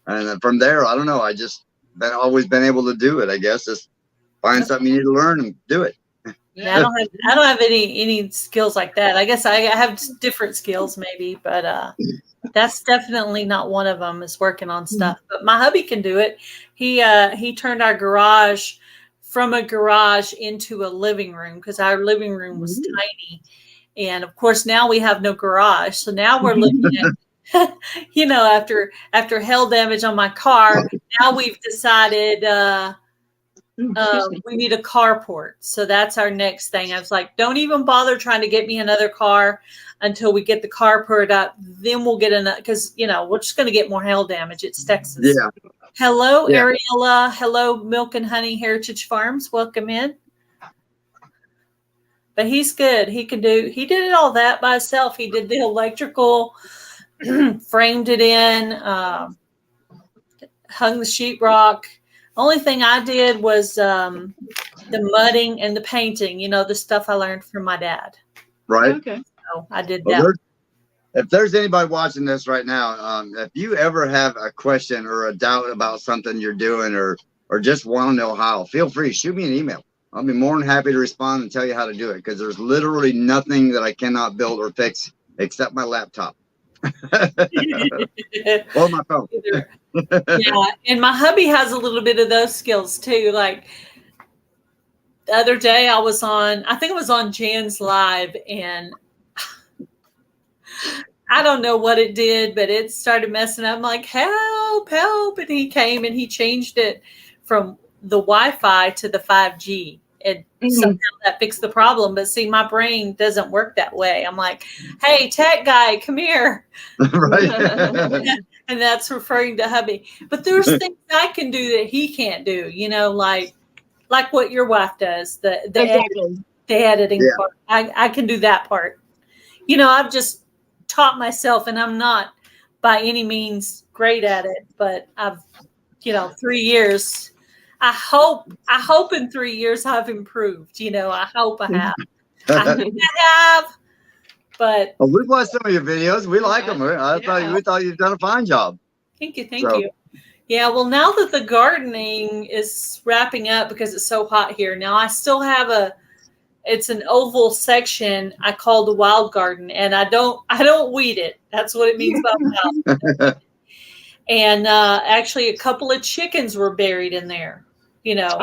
and then from there, I don't know. I just always been able to do it. I guess just find something you need to learn and do it. Yeah, I don't have any skills like that. I guess I have different skills maybe, but that's definitely not one of them, is working on stuff. But my hubby can do it. He turned our garage from a garage into a living room, because our living room was tiny. And of course now we have no garage. So now we're looking at, after hail damage on my car, now we've decided we need a carport. So that's our next thing. I was like, don't even bother trying to get me another car until we get the carport up. Then we'll get another, because we're just going to get more hail damage. It's Texas. Yeah. Hello, Ariella. Hello, Milk and Honey Heritage Farms. Welcome in. But he's good. He did all that by himself. He did the electrical, framed it in, hung the sheetrock. Only thing I did was the mudding and the painting, the stuff I learned from my dad. Right. Okay. So I did that. If there's anybody watching this right now, if you ever have a question or a doubt about something you're doing or just want to know how, feel free, shoot me an email. I'll be more than happy to respond and tell you how to do it, because there's literally nothing that I cannot build or fix except my laptop. Or my phone. Yeah, and my hubby has a little bit of those skills too. Like the other day I think it was on Jan's Live, and I don't know what it did, but it started messing up. I'm like, help. And he came and he changed it from the Wi-Fi to the 5G. And somehow that fixed the problem. But see, my brain doesn't work that way. I'm like, hey, tech guy, come here. Right. And that's referring to hubby. But there's things I can do that he can't do, like what your wife does, the editing part. I can do that part. I've just taught myself, and I'm not by any means great at it, but I've 3 years. I hope in 3 years I've improved. I hope I have. I think I have, but we've watched some of your videos. We like them. We thought you've done a fine job. Thank you. Yeah, well, now that the gardening is wrapping up because it's so hot here, now I still have it's an oval section I call the wild garden, and I don't weed it. That's what it means by wild. And actually a couple of chickens were buried in there, back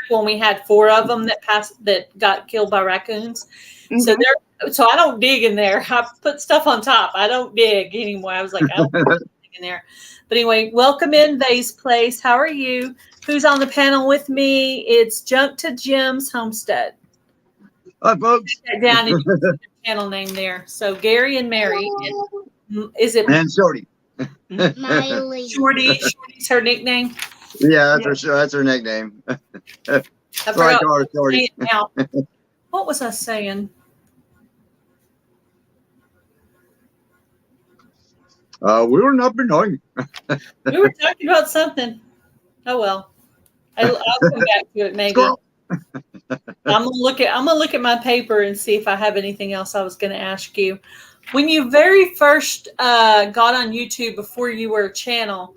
when we had 4 of them that got killed by raccoons. Mm-hmm. So I don't dig in there. I put stuff on top. I don't dig anymore. I was like, I don't dig in there. But anyway, welcome in Vay's Place. How are you? Who's on the panel with me? It's Jems Homestead. Hi, folks. Down in the channel name there. So Gary and Mary. Is it? And Shorty. Miley. Shorty's her nickname. Yeah, that's her nickname. I forgot what Shorty. Now. What was I saying? We were not annoying. We were talking about something. Oh well. I'll come back to it maybe. I'm gonna look at my paper and see if I have anything else I was gonna ask you. When you very first got on YouTube before you were a channel,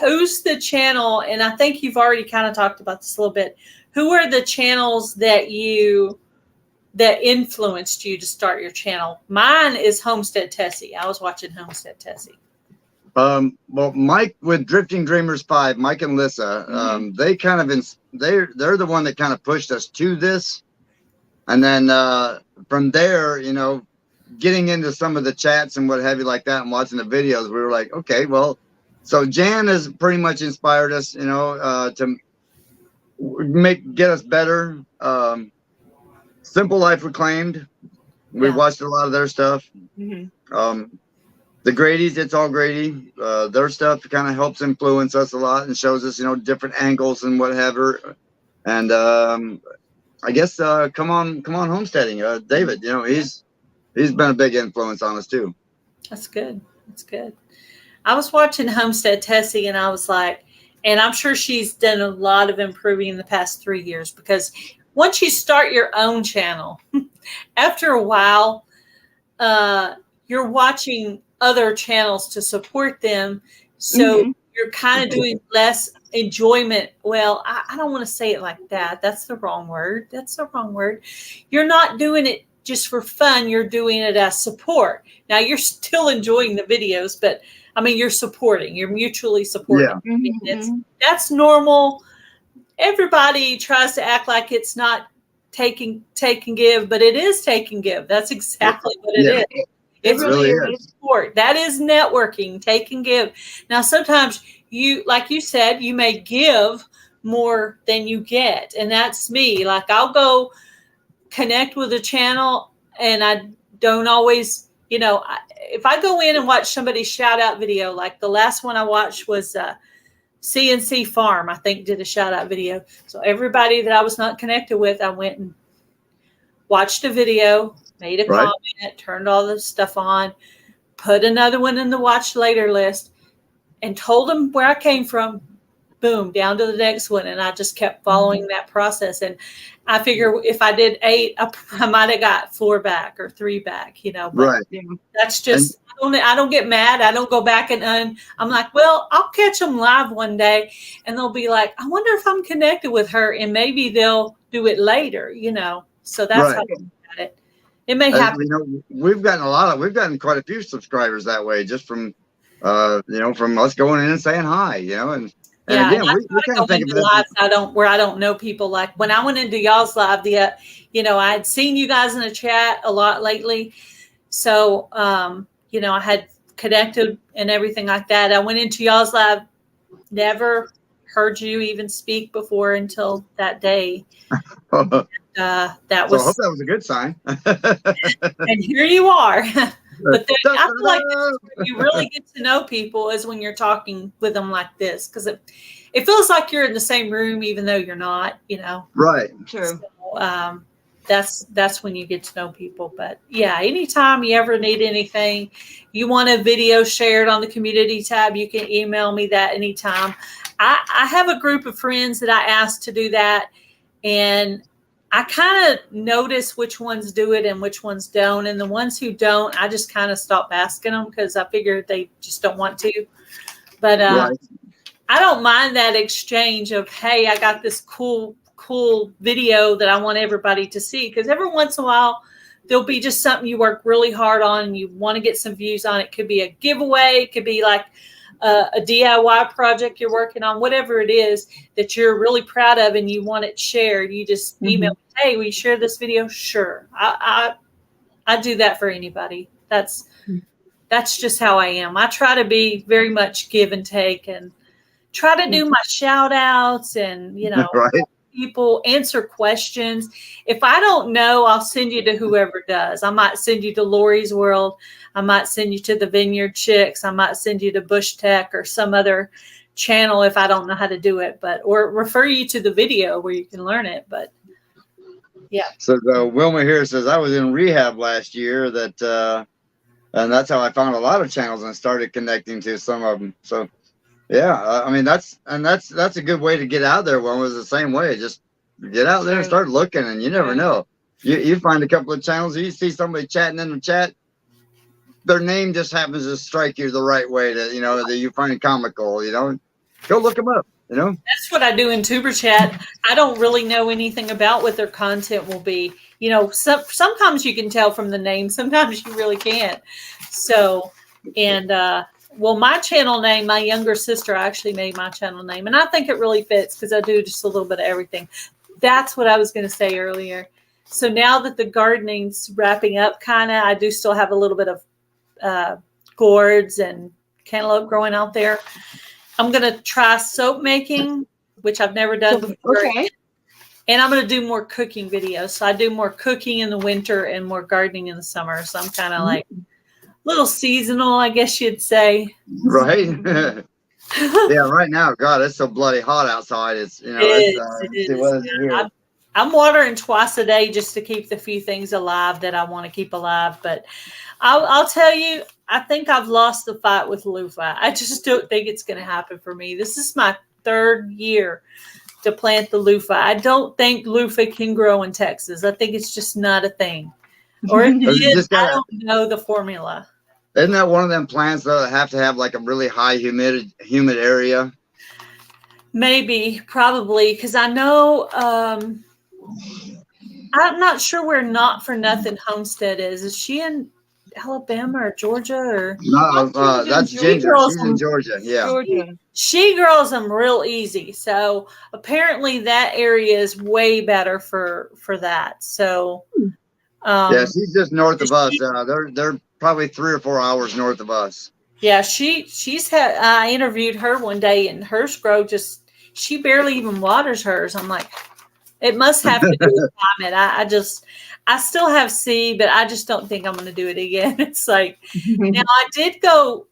who's the channel? And I think you've already kind of talked about this a little bit. Who are the channels that you that influenced you to start your channel? Mine is Homestead Tessie. I was watching Homestead Tessie. Well, Mike with Drifting Dreamers 5, Mike and Lissa, they kind of they're the one that kind of pushed us to this, and then from there, you know, getting into some of the chats and what have you like that, and watching the videos, we were like, okay, well, so Jan has pretty much inspired us, you know, to get us better. Simple Life Reclaimed, we watched a lot of their stuff. The Grady's, It's All Grady, their stuff kind of helps influence us a lot and shows us, you know, different angles and whatever. And I guess come on homesteading, David, you know, he's been a big influence on us too. That's good. That's good. I was watching Homestead Tessie, and I was like, and I'm sure she's done a lot of improving in the past 3 years, because once you start your own channel, after a while, you're watching other channels to support them. So you're kind of doing less enjoyment. Well, I don't want to say it like that. That's the wrong word. You're not doing it just for fun. You're doing it as support. Now, you're still enjoying the videos, but I mean, you're supporting. You're mutually supporting. Yeah. That's normal. Everybody tries to act like it's not take and give, but it is take and give. That's exactly what it is. It really is support. That is networking, take and give. Now, sometimes you, like you said, you may give more than you get. And that's me. Like, I'll go connect with a channel, and I don't always, you know, if I go in and watch somebody's shout out video, like the last one I watched was CNC Farm, I think, did a shout out video. So everybody that I was not connected with, I went and watched a video, made a comment, turned all the stuff on, put another one in the watch later list, and told them where I came from. Boom, down to the next one. And I just kept following that process. And I figure if I did 8, I might have got 4 back or 3 back, you know. But that's just, I don't get mad. I don't go back and I'm like, well, I'll catch them live one day, and they'll be like, I wonder if I'm connected with her, and maybe they'll do it later, you know. So that's how I look at it. It may happen. You know, we've gotten quite a few subscribers that way, just from, you know, from us going in and saying hi, you know, and again, we kind of think of lives where I don't know people. Like when I went into y'all's live, you know, I had seen you guys in the chat a lot lately, so you know, I had connected and everything like that. I went into y'all's live, never heard you even speak before until that day. That was. So I hope that was a good sign. And here you are. But then I feel like that's where you really get to know people, is when you're talking with them like this, because it feels like you're in the same room, even though you're not, you know. Right. True. So, that's when you get to know people. But yeah, anytime you ever need anything, you want a video shared on the community tab, you can email me that anytime. I have a group of friends that I ask to do that, and I kind of notice which ones do it and which ones don't. And the ones who don't, I just kind of stop asking them, because I figure they just don't want to. But I don't mind that exchange of, hey, I got this cool video that I want everybody to see. Because every once in a while, there'll be just something you work really hard on and you want to get some views on. It could be a giveaway. It could be like a DIY project you're working on, whatever it is that you're really proud of and you want it shared. You just email me, hey, will you share this video? Sure. I do that for anybody. That's just how I am. I try to be very much give and take, and try to do my shout outs, and, you know, people answer questions. If I don't know, I'll send you to whoever does. I might send you to Lori's World. I might send you to the Vineyard Chicks. I might send you to Bush Tech or some other channel if I don't know how to do it, or refer you to the video where you can learn it. But yeah. So Wilma here says, I was in rehab last year, and that's how I found a lot of channels and started connecting to some of them. So yeah, I mean, that's a good way to get out there. One was the same way. Just get out there and start looking, and you never know. You find a couple of channels, you see somebody chatting in the chat, their name just happens to strike you the right way, that, you know, that you find comical, you know, go look them up. You know, that's what I do in Tuber Chat. I don't really know anything about what their content will be. You know, sometimes you can tell from the name, sometimes you really can't. So, and well, my channel name, my younger sister actually made my channel name, and I think it really fits because I do just a little bit of everything. That's what I was going to say earlier. So now that the gardening's wrapping up, kind of, I do still have a little bit of gourds and cantaloupe growing out there. I'm going to try soap making, which I've never done before. Okay. And I'm going to do more cooking videos. So I do more cooking in the winter and more gardening in the summer. So I'm kind of like a little seasonal, I guess you'd say. Right. Yeah, right now, God, it's so bloody hot outside. It's, you know, It is. Here. I'm watering twice a day just to keep the few things alive that I want to keep alive. But I'll tell you, I think I've lost the fight with loofah. I just don't think it's going to happen for me. This is my 3rd year to plant the loofah. I don't think loofah can grow in Texas. I think it's just not a thing. Or if it is, I don't know the formula. Isn't that one of them plants though that have to have like a really high humid area? Maybe, probably, because I know I'm not sure where Not for Nothing Homestead is. Is she in Alabama or Georgia or? No, that's Ginger. She's in Georgia. Yeah. Georgia. She grows them real easy. So apparently that area is way better for that. So yeah, she's just north of us. They're probably 3 or 4 hours north of us. Yeah, she's had. I interviewed her one day, and hers grow just. She barely even waters hers. I'm like, it must have to do with climate. I still have seed, but I just don't think I'm going to do it again. It's like, now I did go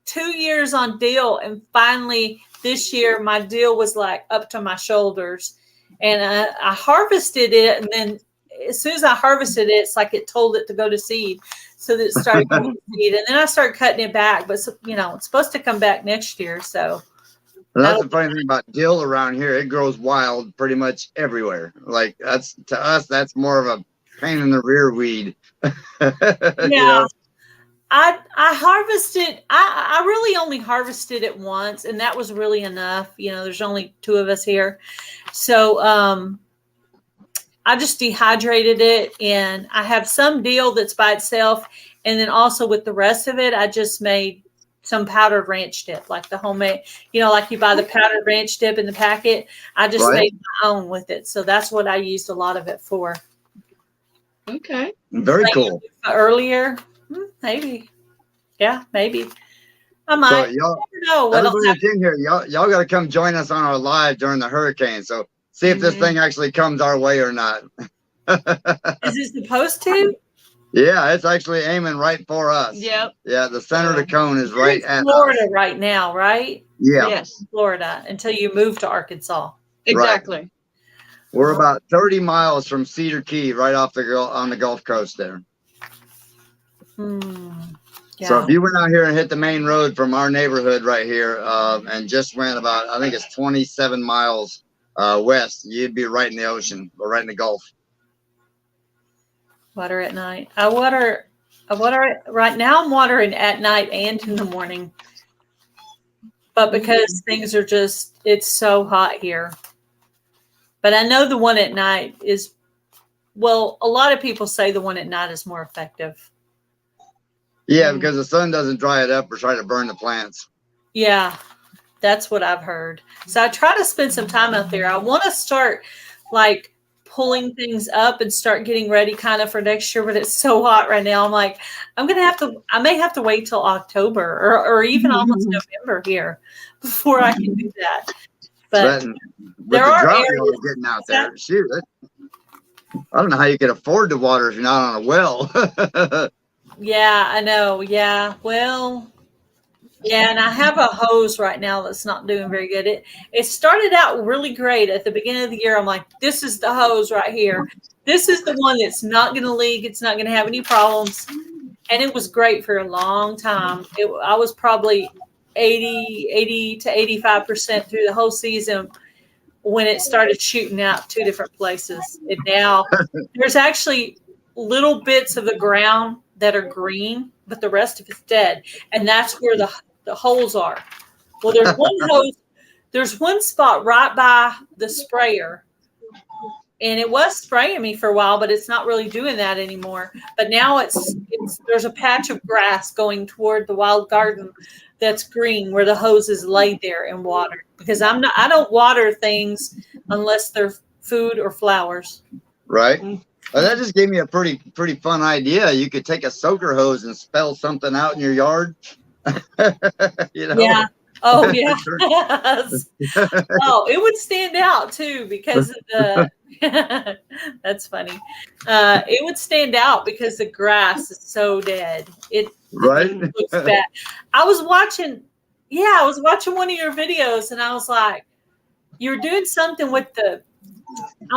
2 years on deal, and finally this year my deal was like up to my shoulders, and I harvested it, and then as soon as I harvested it, it's like it told it to go to seed, so that it started going to seed, and then I started cutting it back. But you know, it's supposed to come back next year, so. And that's the funny thing about dill around here. It grows wild pretty much everywhere. Like that's to us, that's more of a pain in the rear weed. Yeah. You know? I harvested. I really only harvested it once, and that was really enough. You know, there's only 2 of us here, so I just dehydrated it, and I have some dill that's by itself, and then also with the rest of it, I just made some powdered ranch dip, like the homemade, you know, like you buy the powdered ranch dip in the packet. I just made my own with it. So that's what I used a lot of it for. Okay. Very cool. Earlier, maybe. Yeah, maybe. I might. So y'all, know. Everybody that's in here, y'all got to come join us on our live during the hurricane. So see if this thing actually comes our way or not. Is it supposed to? Yeah, it's actually aiming right for us. Yep. Yeah, the center of the cone is right at Florida us. right now, right? Yeah. Yes. Florida until you move to Arkansas. Exactly. Right. We're about 30 miles from Cedar Key, right off on the Gulf Coast there. Yeah. So if you went out here and hit the main road from our neighborhood right here, and just went about, I think it's 27 miles west, you'd be right in the ocean, or right in the Gulf. Water at night. I water right now. I'm watering at night and in the morning. But because things are just, it's so hot here. But I know the one at night is, well, a lot of people say the one at night is more effective. Yeah, because the sun doesn't dry it up or try to burn the plants. Yeah, that's what I've heard. So I try to spend some time out there. I want to start like pulling things up and start getting ready kind of for next year, but it's so hot right now. I'm like, I may have to wait till October or even almost November here before I can do that. But there are drought areas getting out there. Shoot, I don't know how you can afford to water if you're not on a well. Yeah, I know. Yeah. Well, yeah, and I have a hose right now that's not doing very good. It started out really great at the beginning of the year. I'm like, this is the hose right here. This is the one that's not going to leak. It's not going to have any problems. And it was great for a long time. I was probably 80 to 85% through the whole season when it started shooting out 2 different places. And now there's actually little bits of the ground that are green, but the rest of it's dead. And that's where the holes are. Well, there's one spot right by the sprayer, and it was spraying me for a while, but it's not really doing that anymore. But now there's a patch of grass going toward the wild garden that's green where the hose is laid there and watered, because I don't water things unless they're food or flowers. Right. Well, that just gave me a pretty fun idea. You could take a soaker hose and spell something out in your yard. You know? Yeah. Oh, yeah. Oh, it would stand out too because of the that's funny. It would stand out because the grass is so dead. It looks bad. I was watching one of your videos, and I was like, you were doing something with I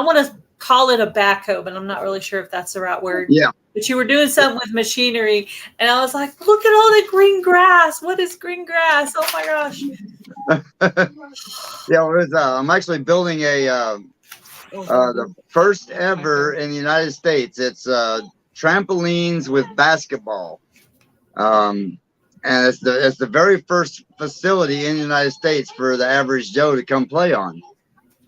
want to call it a backhoe, but I'm not really sure if that's the right word. Yeah. But you were doing something with machinery, and I was like, look at all the green grass. What is green grass? Oh my gosh. Yeah, I'm actually building the first ever in the United States. It's trampolines with basketball. And it's the very first facility in the United States for the average Joe to come play on.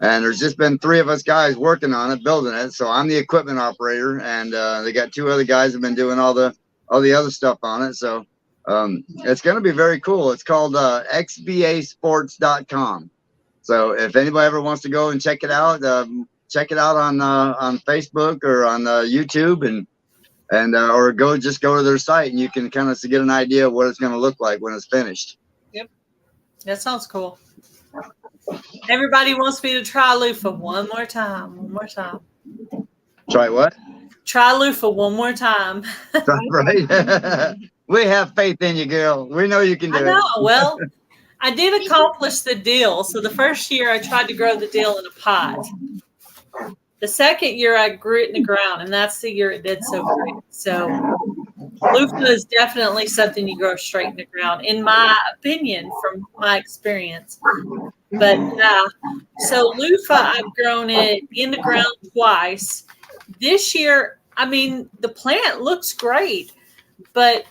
And there's just been 3 of us guys working on it, building it. So I'm the equipment operator, and they got 2 other guys that have been doing all the other stuff on it. So it's going to be very cool. It's called xbasports.com. So if anybody ever wants to go and check it out on Facebook or on YouTube, and or go to their site, and you can kind of get an idea of what it's going to look like when it's finished. Yep, that sounds cool. Everybody wants me to try loofah one more time. Try what? Try loofah one more time. Right. We have faith in you, girl. We know you can do it. I know. Well, I did accomplish the dill. So the first year I tried to grow the dill in a pot. The second year I grew it in the ground, and that's the year it did so great. So loofah is definitely something you grow straight in the ground, in my opinion, from my experience. But so loofah, I've grown it in the ground twice. This year, I mean, the plant looks great, but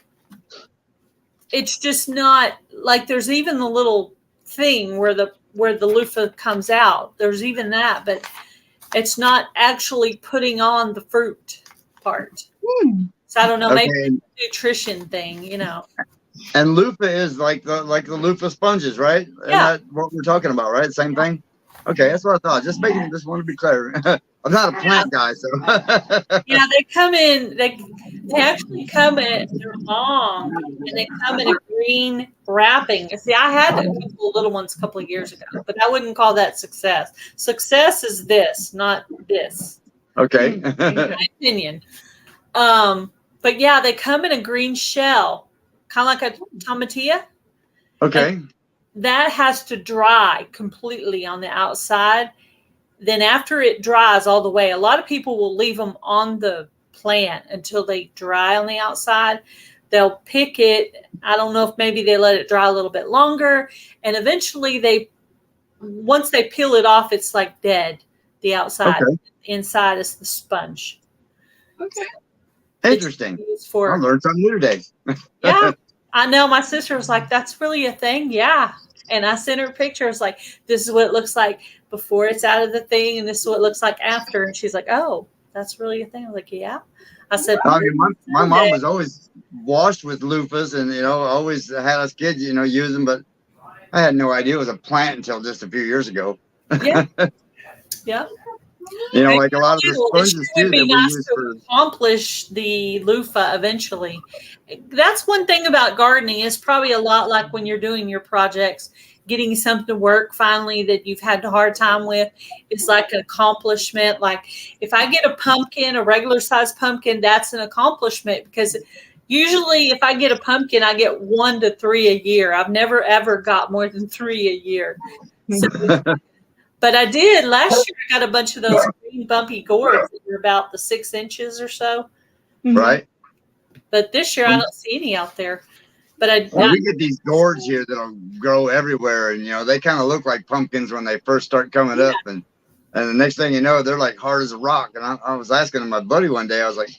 it's just not like, there's even the little thing where the loofah comes out. There's even that, but it's not actually putting on the fruit part. So I don't know, maybe it's a nutrition thing, you know. And loofah is like the loofah sponges, right? Yeah. Isn't that what we're talking about, right? Same thing? Okay, that's what I thought. Just want to be clear. I'm not a plant guy, so. Yeah, they come in, they actually come in, they're long, and they come in a green wrapping. See, I had a couple of little ones a couple of years ago, but I wouldn't call that success. Success is this, not this. Okay. In my opinion. But yeah, they come in a green shell, kind of like a tomatillo. Okay. And that has to dry completely on the outside. Then after it dries all the way, a lot of people will leave them on the plant until they dry on the outside. They'll pick it. I don't know if maybe they let it dry a little bit longer. And eventually once they peel it off, it's like dead, the outside. Okay. The inside is the sponge. Okay. Interesting. I learned something new today. Yeah. I know. My sister was like, that's really a thing. Yeah. And I sent her pictures like, this is what it looks like before it's out of the thing, and this is what it looks like after. And she's like, oh, that's really a thing. I was like, yeah. I said, I mean, my mom was always washed with loofahs, and, always had us kids, use them. But I had no idea it was a plant until just a few years ago. Yeah. Yeah. Like a lot of the sponges too that we use to accomplish the loofah eventually. That's one thing about gardening. It's probably a lot like when you're doing your projects, getting something to work finally that you've had a hard time with. It's like an accomplishment. Like if I get a pumpkin, a regular size pumpkin, that's an accomplishment, because usually if I get a pumpkin, I get 1 to 3 a year. I've never ever got more than 3 a year. So, but I did last year. I got a bunch of those green bumpy gourds that were about the 6 inches or so. Right. But this year I don't see any out there. But we get these gourds here that'll grow everywhere, and they kind of look like pumpkins when they first start coming up, and the next thing you know, they're like hard as a rock. And I was asking my buddy one day, I was like,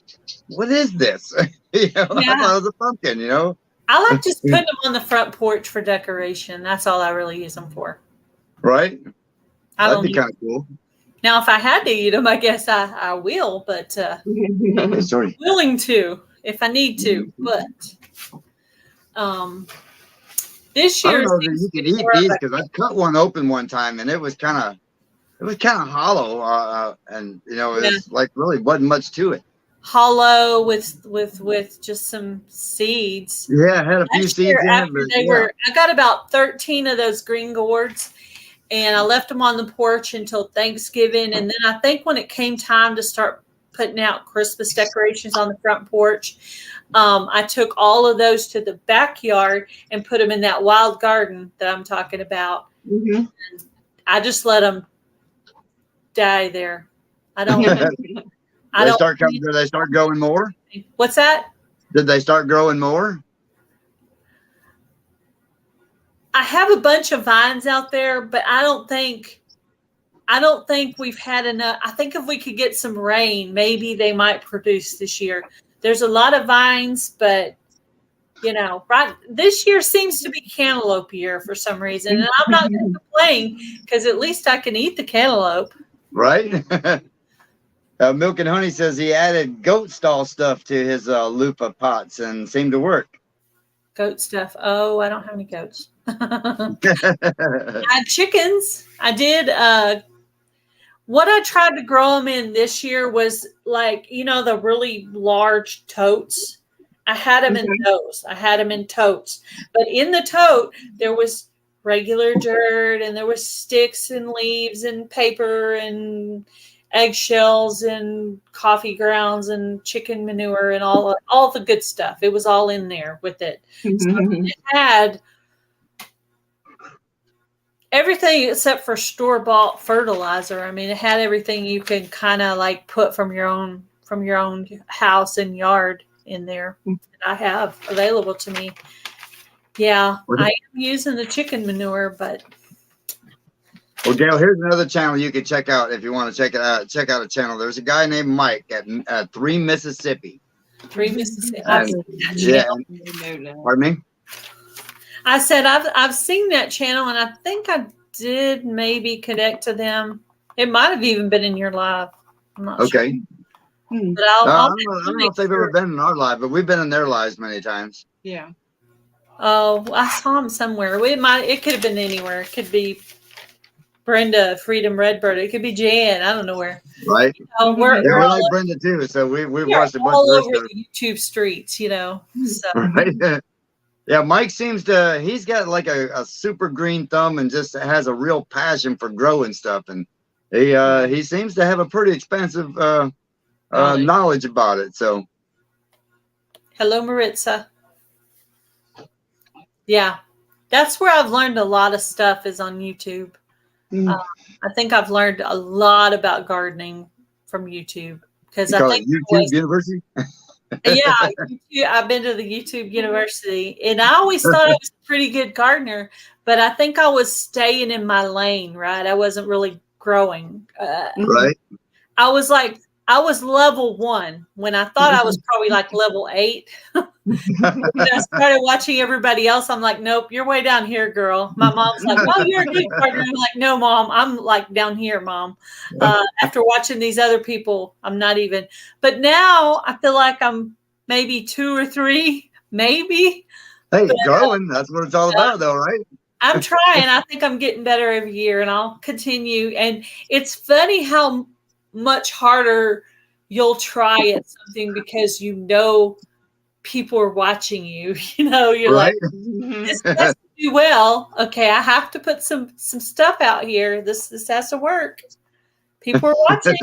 "What is this?" I thought it was a pumpkin. I like just putting them on the front porch for decoration. That's all I really use them for. Right? I That'd don't be eat. kind of cool. Now, if I had to eat them, I guess I will, but Sorry. willing to if I need to. But this I don't year know that seems you to could be eat more of these a because I cut one open one time and it was kind of hollow, and it was like really wasn't much to it. hollow with just some seeds. Yeah, it had a few Last year, seeds in it, after but they were, I got about 13 of those green gourds, and I left them on the porch until Thanksgiving. And then I think when it came time to start putting out Christmas decorations on the front porch, I took all of those to the backyard and put them in that wild garden that I'm talking about. Mm-hmm. And I just let them die there. I don't. I don't. Did they start growing more? What's that? Did they start growing more? I have a bunch of vines out there, but I don't think we've had enough. I think if we could get some rain, maybe they might produce this year. There's a lot of vines, but right this year seems to be cantaloupe year for some reason. And I'm not going to complain because at least I can eat the cantaloupe. Right? Milk and Honey says he added goat stall stuff to his lupa pots and seemed to work. Goat stuff. Oh, I don't have any goats. I had chickens. I did. What I tried to grow them in this year was like, the really large totes. I had them in those. I had them in totes. But in the tote, there was regular dirt and there was sticks and leaves and paper and eggshells and coffee grounds and chicken manure and all the good stuff. It was all in there with it. So it had everything except for store-bought fertilizer. I mean, it had everything you can kind of like put from your own house and yard in there that I have available to me. Yeah, I am using the chicken manure, but. Well, Gail, here's another channel you can check out if you want to check it out. Check out a channel. There's a guy named Mike at 3 Mississippi. 3 Mississippi. Yeah. Pardon me? I said I've seen that channel, and I think I did maybe connect to them. It might have even been in your live. I'm not sure. Okay. But I don't know if they've ever been in our live, but we've been in their lives many times. Yeah. Oh, I saw him somewhere. It could have been anywhere. It could be Brenda, Freedom Redbird. It could be Jan. I don't know where. Right. We're all like Brenda too, so we've watched a bunch all of over the YouTube streets, So. Right. Yeah, Mike he's got like a super green thumb and just has a real passion for growing stuff, and he seems to have a pretty expansive knowledge about it. So, hello, Maritza. Yeah, that's where I've learned a lot of stuff is on YouTube. I think I've learned a lot about gardening from YouTube because I think YouTube University. Yeah, I've been to the YouTube University, and I always thought I was a pretty good gardener, but I think I was staying in my lane, right? I wasn't really growing. Right. I was level 1 when I thought I was probably like level 8. When I started watching everybody else, I'm like, nope, you're way down here, girl. My mom's like, oh, you're a good gardener. I'm like, no, Mom, I'm like down here, Mom. After watching these other people, I'm not even. But now I feel like I'm maybe 2 or 3, maybe. Hey, growing, that's what it's all about, though, right? I'm trying. I think I'm getting better every year, and I'll continue. And it's funny how much harder you'll try at something because people are watching you. You're right. Like, this has to do well. Okay, I have to put some stuff out here. This has to work. People are watching.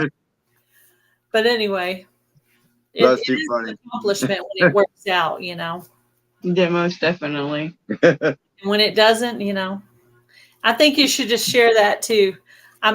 But anyway, it is funny. an accomplishment when it works out. Yeah, most definitely. And when it doesn't, I think you should just share that too. I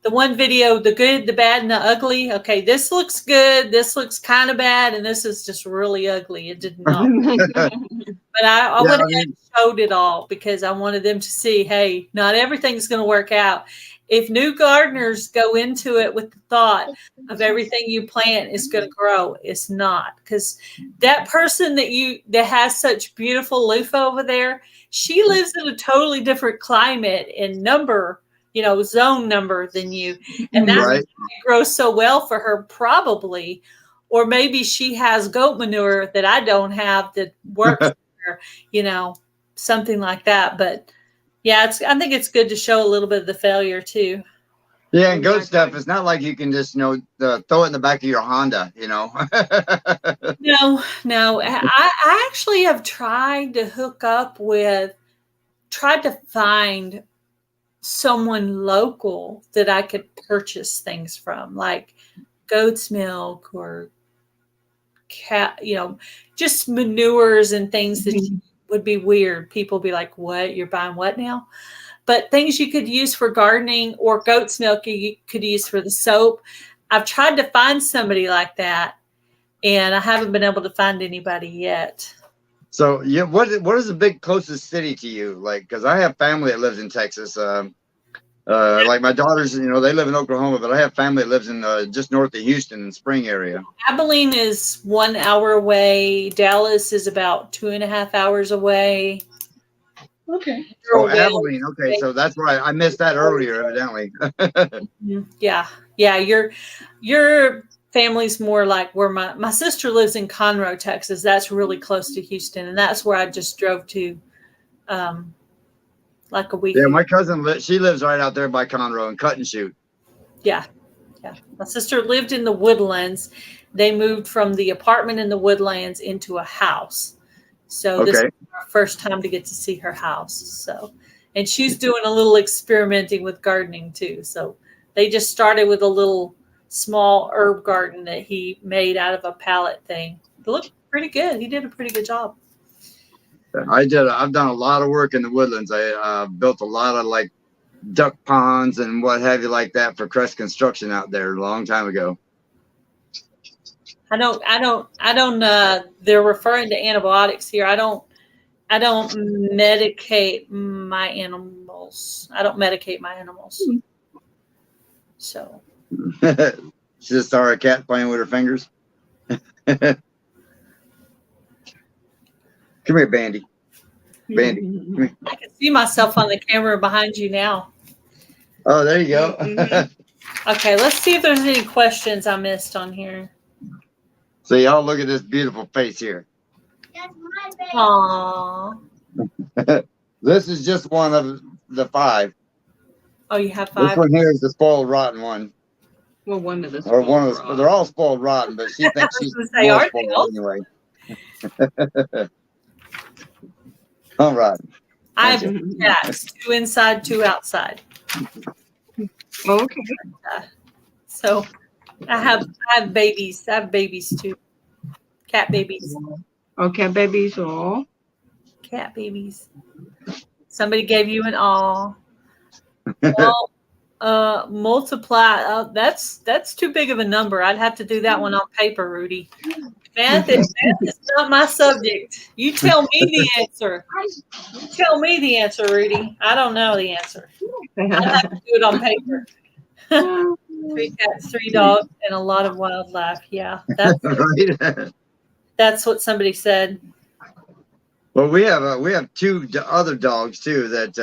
the one video, the good, the bad, and the ugly. Okay, this looks good. This looks kind of bad, and this is just really ugly. It did not. But I went ahead and showed it all because I wanted them to see, hey, not everything's going to work out. If new gardeners go into it with the thought of everything you plant is going to grow, it's not. Because that person that has such beautiful loofah over there, she lives in a totally different climate and zone number than you. And that's why it grows so well for her probably. Or maybe she has goat manure that I don't have that works for her, something like that. But yeah, I think it's good to show a little bit of the failure too. Yeah, and goat stuff, it's not like you can just, throw it in the back of your Honda, No. I actually have tried to tried to find someone local that I could purchase things from, like goat's milk or cat, just manures and things that would be weird. People be like, what? You're buying what now? But things you could use for gardening, or goat's milk you could use for the soap. I've tried to find somebody like that, and I haven't been able to find anybody yet. So, yeah, what is the big closest city to you? Like, because I have family that lives in Texas. Like my daughters, they live in Oklahoma, but I have family that lives in just north of Houston in Spring area. Abilene is 1 hour away. Dallas is about 2.5 hours away. Okay. Oh, Abilene. Okay, so that's right. I missed that earlier, evidently. Yeah. Your family's more like where my sister lives in Conroe, Texas. That's really close to Houston, and that's where I just drove to. Like a week. Yeah, my cousin, she lives right out there by Conroe and Cut and Shoot. Yeah. My sister lived in the Woodlands. They moved from the apartment in the Woodlands into a house. So this is our first time to get to see her house. So, and she's doing a little experimenting with gardening too. So they just started with a little small herb garden that he made out of a pallet thing. It looked pretty good. He did a pretty good job. I've done a lot of work in the Woodlands. I built a lot of like duck ponds and what have you like that for Crest Construction out there a long time ago. I don't they're referring to antibiotics here. I don't medicate my animals. I don't medicate my animals. So She just saw a cat playing with her fingers. Come here, Bandy. Bandy, come here. I can see myself on the camera behind you now. Oh, there you go. Okay, let's see if there's any questions I missed on here. So y'all look at this beautiful face here. That's my baby. Aww. This is just one of the 5. Oh, you have 5? This one here is the spoiled rotten one. Well, one of the Or one of the, they're all spoiled rotten, but she thinks she's more spoiled anyway. All right. I have cats, 2 inside, 2 outside. Okay. So I have babies. I have babies too. Cat babies. Okay, babies. Oh. Cat babies. Somebody gave you an aw. Well, multiply. That's too big of a number. I'd have to do that one on paper, Rudy. Math is not my subject. You tell me the answer. You tell me the answer, Rudy. I don't know the answer. I'd have to do it on paper. 3 cats, 3 dogs, and a lot of wildlife. Yeah, that's what somebody said. Well, we have 2 other dogs too. That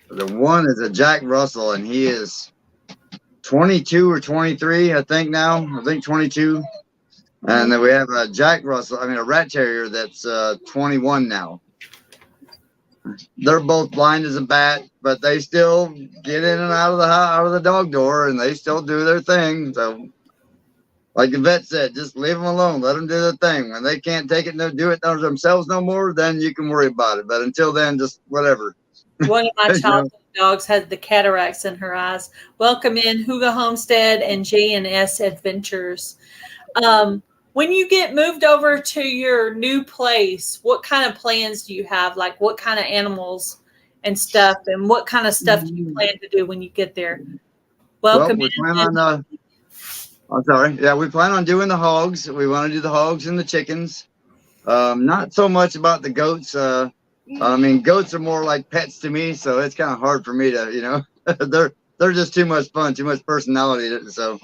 the one is a Jack Russell, and he is 22 or 23, I think now. I think 22. And then we have a Jack Russell, a rat terrier that's 21 now. They're both blind as a bat, but they still get in and out of the dog door, and they still do their thing. So, like the vet said, just leave them alone. Let them do their thing. When they can't take it and do it themselves no more, then you can worry about it. But until then, just whatever. One of my childhood dogs had the cataracts in her eyes. Welcome in Huga Homestead and J&S Adventures. When you get moved over to your new place, what kind of plans do you have? Like what kind of animals and stuff, and what kind of stuff do you plan to do when you get there? welcome we plan in. on. I'm sorry. Yeah, we plan on doing the hogs. We want to do the hogs and the chickens. Not so much about the goats. I mean, goats are more like pets to me, so it's kind of hard for me to, they're just too much fun, too much personality. So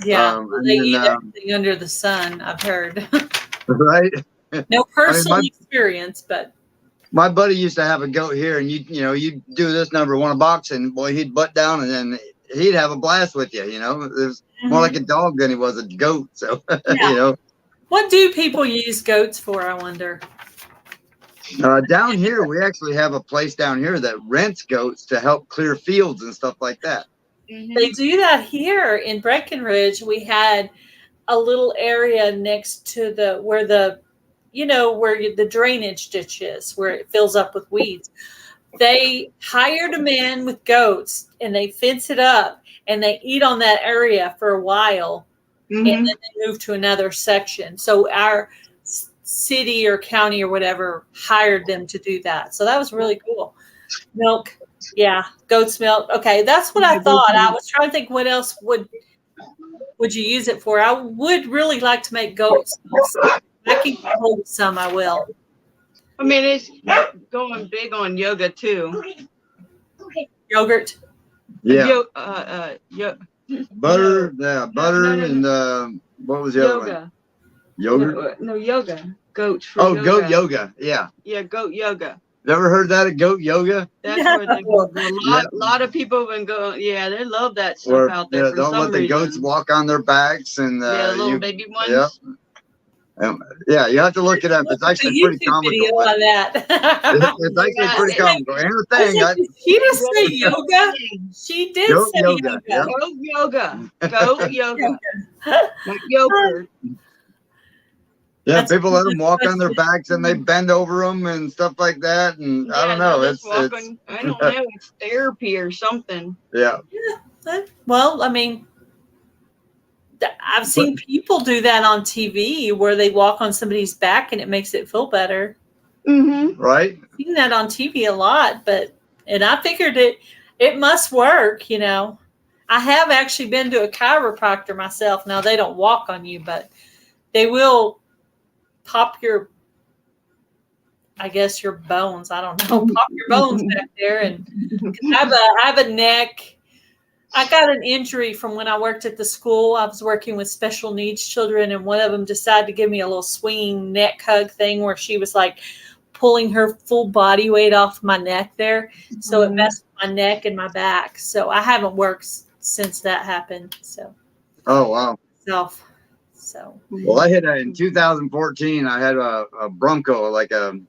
Yeah, they and eat then, everything under the sun, I've heard. right. No I mean, personal experience, but my buddy used to have a goat here, and you do this number one a box, and boy, he'd butt down, and then he'd have a blast with you. It was more like a dog than he was a goat. So yeah. What do people use goats for, I wonder? Down here, we actually have a place down here that rents goats to help clear fields and stuff like that. They do that here in Breckenridge. We had a little area next to where the drainage ditch is, where it fills up with weeds. They hired a man with goats, and they fence it up, and they eat on that area for a while, and then they move to another section. So our city or county or whatever hired them to do that. So that was really cool. Milk. Yeah. Goat's milk. Okay. That's what I thought. I was trying to think what else would you use it for? I would really like to make goat's milk. So I can hold some, I will. I mean, it's going big on yoga too. Yogurt. Yeah. Butter. No. And what was the other one? Yogurt? No, yoga. Goat. Yoga. Goat yoga. Yeah. Yeah, goat yoga. You ever heard that of goat yoga? That's where a lot of people have been going. Yeah, they love that stuff out there. Don't let the goats walk on their backs and little baby ones. Yep. Yeah, you have to look it up. It's actually pretty comical. Video on that. It's actually pretty comical. And the thing, she just say yoga. She did say yoga. Yep. Goat yoga. Goat yoga. Like yogurt. Yeah, people let them walk on their backs and they bend over them and stuff like that. And I don't know. I don't know. It's therapy or something. Yeah. Well, I mean, I've seen people do that on TV where they walk on somebody's back and it makes it feel better. Right. I've seen that on TV a lot, and I figured it must work, I have actually been to a chiropractor myself. Now they don't walk on you, but they will pop your bones. I don't know, pop your bones back there. And I have a neck. I got an injury from when I worked at the school. I was working with special needs children, and one of them decided to give me a little swinging neck hug thing where she was like pulling her full body weight off my neck there. So it messed with my neck and my back. So I haven't worked since that happened. So. Oh, wow. So. Well, I hit in 2014. I had a Bronco, like a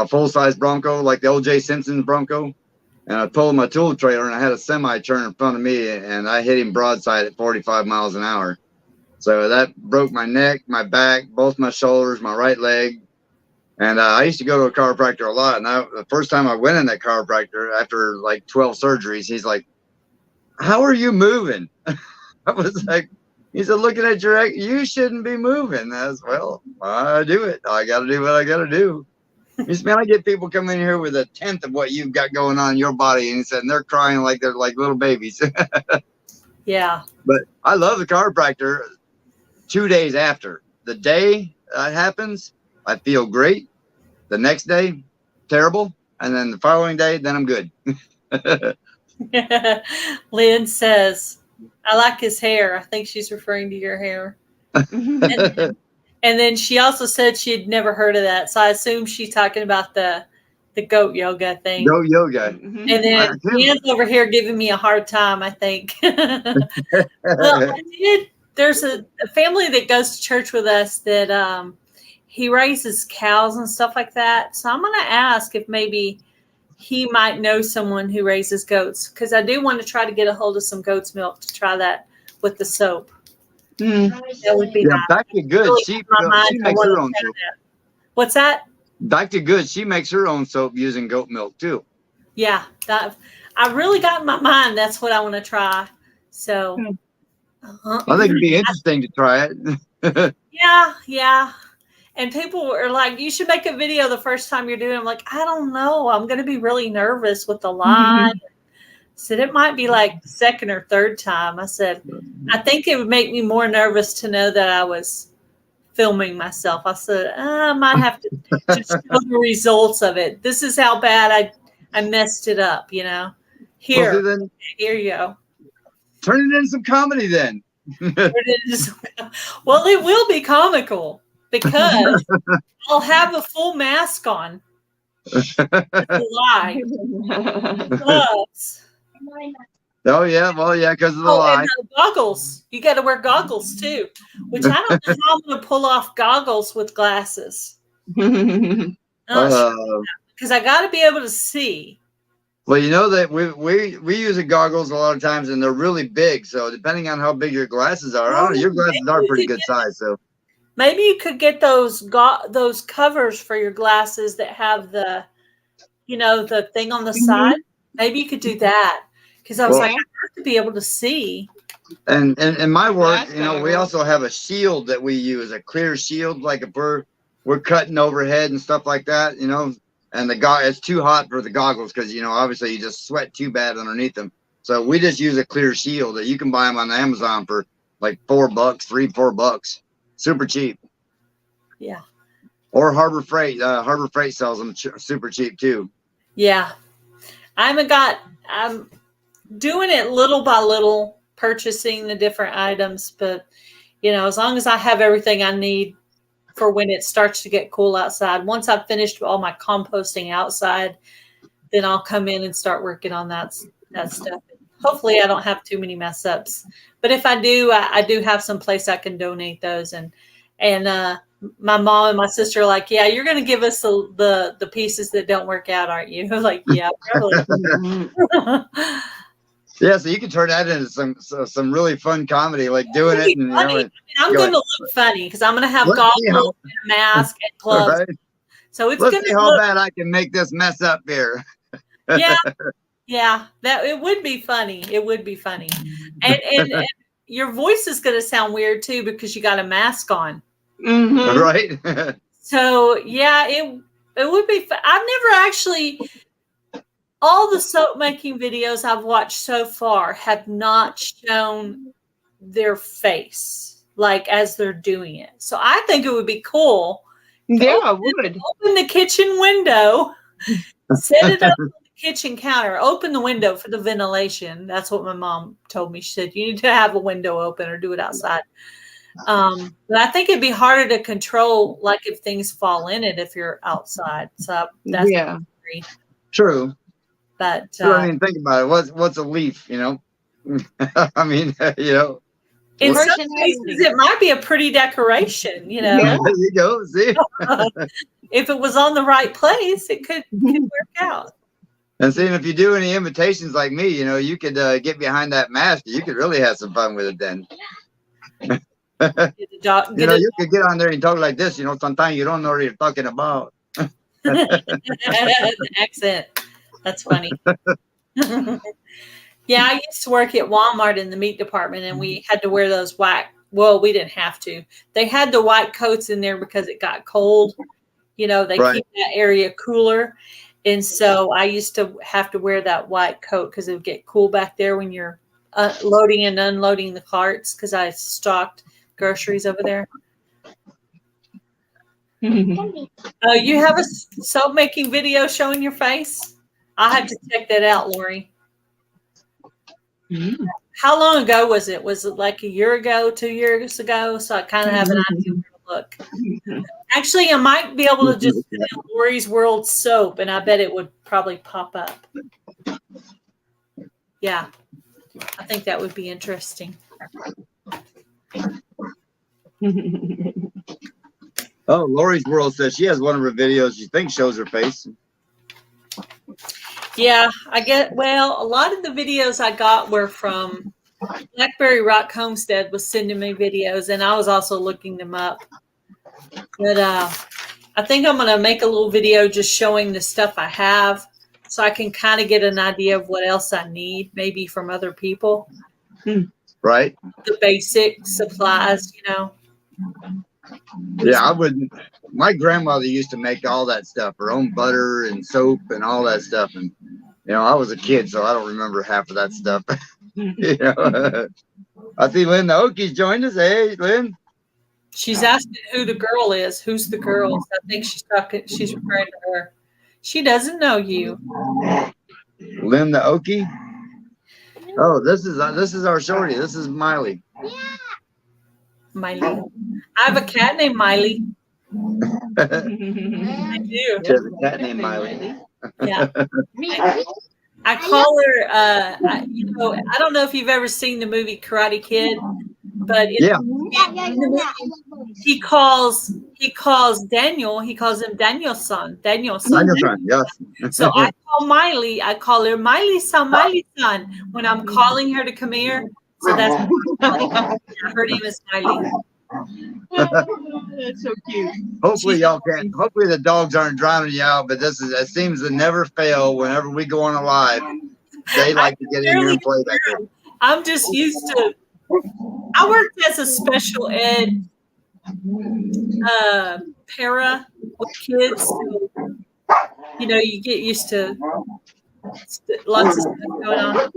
full-size Bronco, like the O.J. Simpson Bronco. And I pulled my tool trailer and I had a semi turn in front of me and I hit him broadside at 45 miles an hour. So that broke my neck, my back, both my shoulders, my right leg. And I used to go to a chiropractor a lot. And the first time I went in that chiropractor after like 12 surgeries, he's like, "How are you moving?" I was like, he said, "Looking at you shouldn't be moving." I was, well, I do it. I got to do what I got to do. He said, "Man, I get people coming in here with a tenth of what you've got going on in your body." And he said, and they're crying like they're like little babies. Yeah. But I love the chiropractor 2 days after. The day that happens, I feel great. The next day, terrible. And then the following day, then I'm good. Lynn says, "I like his hair." I think she's referring to your hair. And then she also said she had never heard of that. So I assume she's talking about the goat yoga thing. Goat yoga. And then Dan's over here giving me a hard time, I think. Well, there's a family that goes to church with us that he raises cows and stuff like that. So I'm going to ask if maybe he might know someone who raises goats, because I do want to try to get a hold of some goat's milk to try that with the soap. That would be nice. Dr. Good, she makes her own soap. What's that? Dr. Good, she makes her own soap using goat milk too. Yeah, I really got in my mind. That's what I want to try. So I think it'd be interesting to try it. Yeah. And people are like, "You should make a video the first time you're doing it." I'm like, I don't know. I'm going to be really nervous with the line. said, it might be like the second or third time. I said, I think it would make me more nervous to know that I was filming myself. I said, I might have to just show the results of it. This is how bad I messed it up, you know. Here, Well, then, here you go. turn it into some comedy then. Well, it will be comical because I'll have a full mask on. Lie. Gloves. Oh yeah, well yeah, because of the lie. And the goggles. You got to wear goggles too, which I don't know how I'm going to pull off goggles with glasses. Because I got to be able to see. Well, you know that we use the goggles a lot of times, and they're really big. So depending on how big your glasses are, I don't know, your glasses are pretty good size. So maybe you could get those covers for your glasses that have the, you know, the thing on the side. Maybe you could do that. Because I was like, I have to be able to see. And in my work, you know, we also have a shield that we use, a clear shield, like if we're cutting overhead and stuff like that, you know. And it's too hot for the goggles because, you know, obviously you just sweat too bad underneath them. So we just use a clear shield that you can buy them on Amazon for like $4, $4. Super cheap. Yeah. Or Harbor Freight. Harbor Freight sells them super cheap too. Yeah. I'm doing it little by little, purchasing the different items. But, you know, as long as I have everything I need for when it starts to get cool outside. Once I've finished all my composting outside, then I'll come in and start working on that stuff. Hopefully I don't have too many mess ups, but if I do, I do have some place I can donate those. And my mom and my sister are like, yeah, you're going to give us the pieces that don't work out, aren't you? I was like, yeah, probably. Yeah, so you can turn that into some really fun comedy, like doing it. And, you know, I'm going to look funny because I'm going to have goggles and a mask and gloves. Right? So it's going to see how bad I can make this mess up here. Yeah, that it would be funny. It would be funny, and your voice is going to sound weird too because you got a mask on. Mm-hmm. Right. So yeah, it would be. I've never actually. All the soap making videos I've watched so far have not shown their face, like as they're doing it. So I think it would be cool. Yeah, I would. Open the kitchen window, set it up on the kitchen counter, open the window for the ventilation. That's what my mom told me. She said, you need to have a window open or do it outside. But I think it'd be harder to control, like if things fall in it if you're outside. So that's true. But I mean, think about it. What's a leaf? You know, I mean, you know. In some cases, it might be a pretty decoration. You know. Yeah, there you go. See, if it was on the right place, it could work out. And seeing if you do any invitations like me, you know, you could get behind that mask. You could really have some fun with it then. You know, you could get on there and talk like this. You know, sometimes you don't know what you're talking about. Accent. That's funny. Yeah, I used to work at Walmart in the meat department, and we had to wear those white. Well, we didn't have to. They had the white coats in there because it got cold. You know, they keep that area cooler. And so I used to have to wear that white coat because it would get cool back there when you're loading and unloading the carts because I stocked groceries over there. You have a soap making video showing your face? I'll have to check that out, Lori. How long ago was it? Was it like a year ago, 2 years ago? So I kind of have an idea where to look. Actually, I might be able to just put in Lori's World Soap, and I bet it would probably pop up. Yeah, I think that would be interesting. Oh, Lori's World says she has one of her videos she thinks shows her face. Yeah, well, a lot of the videos I got were from Blackberry Rock Homestead was sending me videos, and I was also looking them up. But I think I'm going to make a little video just showing the stuff I have so I can kind of get an idea of what else I need, maybe from other people. Right. The basic supplies, you know. Yeah, I wouldn't. My grandmother used to make all that stuff, her own butter and soap and all that stuff. And You know, I was a kid, so I don't remember half of that stuff. You know, I see Lynn the Okies joined us. Hey, Lynn. She's asking who the girl is. Who's the girl? I think she's referring to her. She doesn't know you. Lynn the Okie. Oh, this is our shorty. This is Miley. Miley. I have a cat named Miley. I do. She has a cat named Miley. Yeah. I call her, I don't know if you've ever seen the movie Karate Kid, but in the movie, he calls Daniel, he calls him Daniel-san. Daniel-san, yes. So I call her Miley-san when I'm calling her to come here. So that's her name is Miley. That's so cute. Hopefully the dogs aren't drowning you out, but it seems to never fail whenever we go on a live. They like to get in here and play back there. I'm just used to, I worked as a special ed para with kids. So, you know, you get used to lots of stuff going on.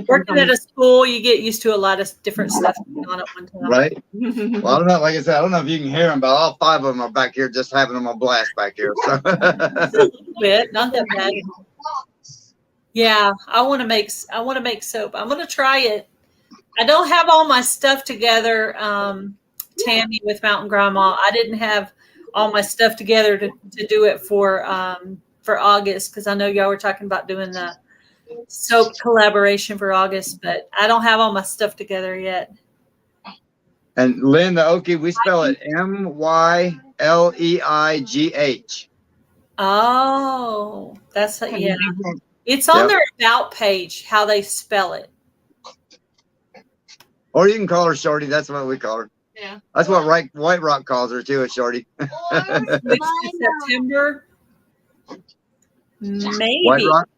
Working at a school, you get used to a lot of different stuff going on at one time. Right. Well, I don't know. Like I said, I don't know if you can hear them, but all 5 of them are back here just having them on blast back here. So. A little bit, not that bad. Yeah, I want to make soap. I'm going to try it. I don't have all my stuff together, Tammy, with Mountain Grandma. I didn't have all my stuff together to do it for August, because I know y'all were talking about doing the soap collaboration for August, but I don't have all my stuff together yet. And Lynn the Okie, we spell it Myleigh. Oh, that's yeah. It's on their about page how they spell it. Or you can call her Shorty. That's what we call her. Yeah. That's what White Rock calls her too, a Shorty. September. Maybe. White Rock?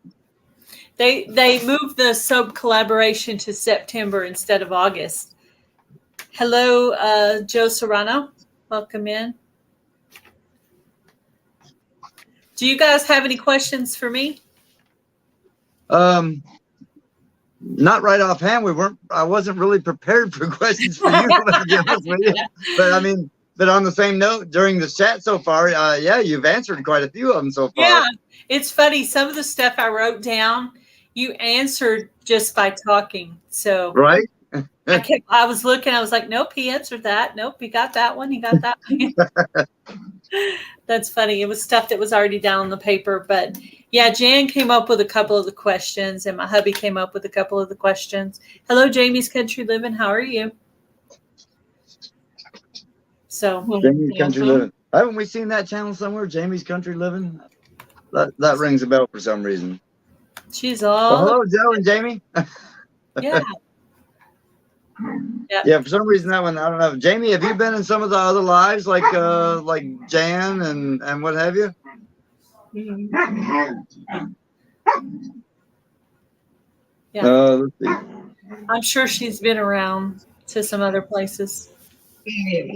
They moved the soap collaboration to September instead of August. Hello, Joe Serrano. Welcome in. Do you guys have any questions for me? Not right offhand. I wasn't really prepared for questions for you, to be honest with you. But on the same note, during the chat so far, you've answered quite a few of them so far. Yeah, it's funny. Some of the stuff I wrote down, you answered just by talking. So right. I was looking. I was like, nope, he answered that. Nope, he got that one. He got that one. That's funny. It was stuff that was already down on the paper. But yeah, Jan came up with a couple of the questions, and my hubby came up with a couple of the questions. Hello, Jamie's Country Living. How are you? So Jamie's Country Living. Haven't we seen that channel somewhere? Jamie's Country Living. That rings a bell for some reason. She's all. Hello, Joe and Jamie. Yeah. Yeah, for some reason that one, I don't know. Jamie, have you been in some of the other lives like Jan and what have you? Yeah. Let's see. I'm sure she's been around to some other places. Yeah.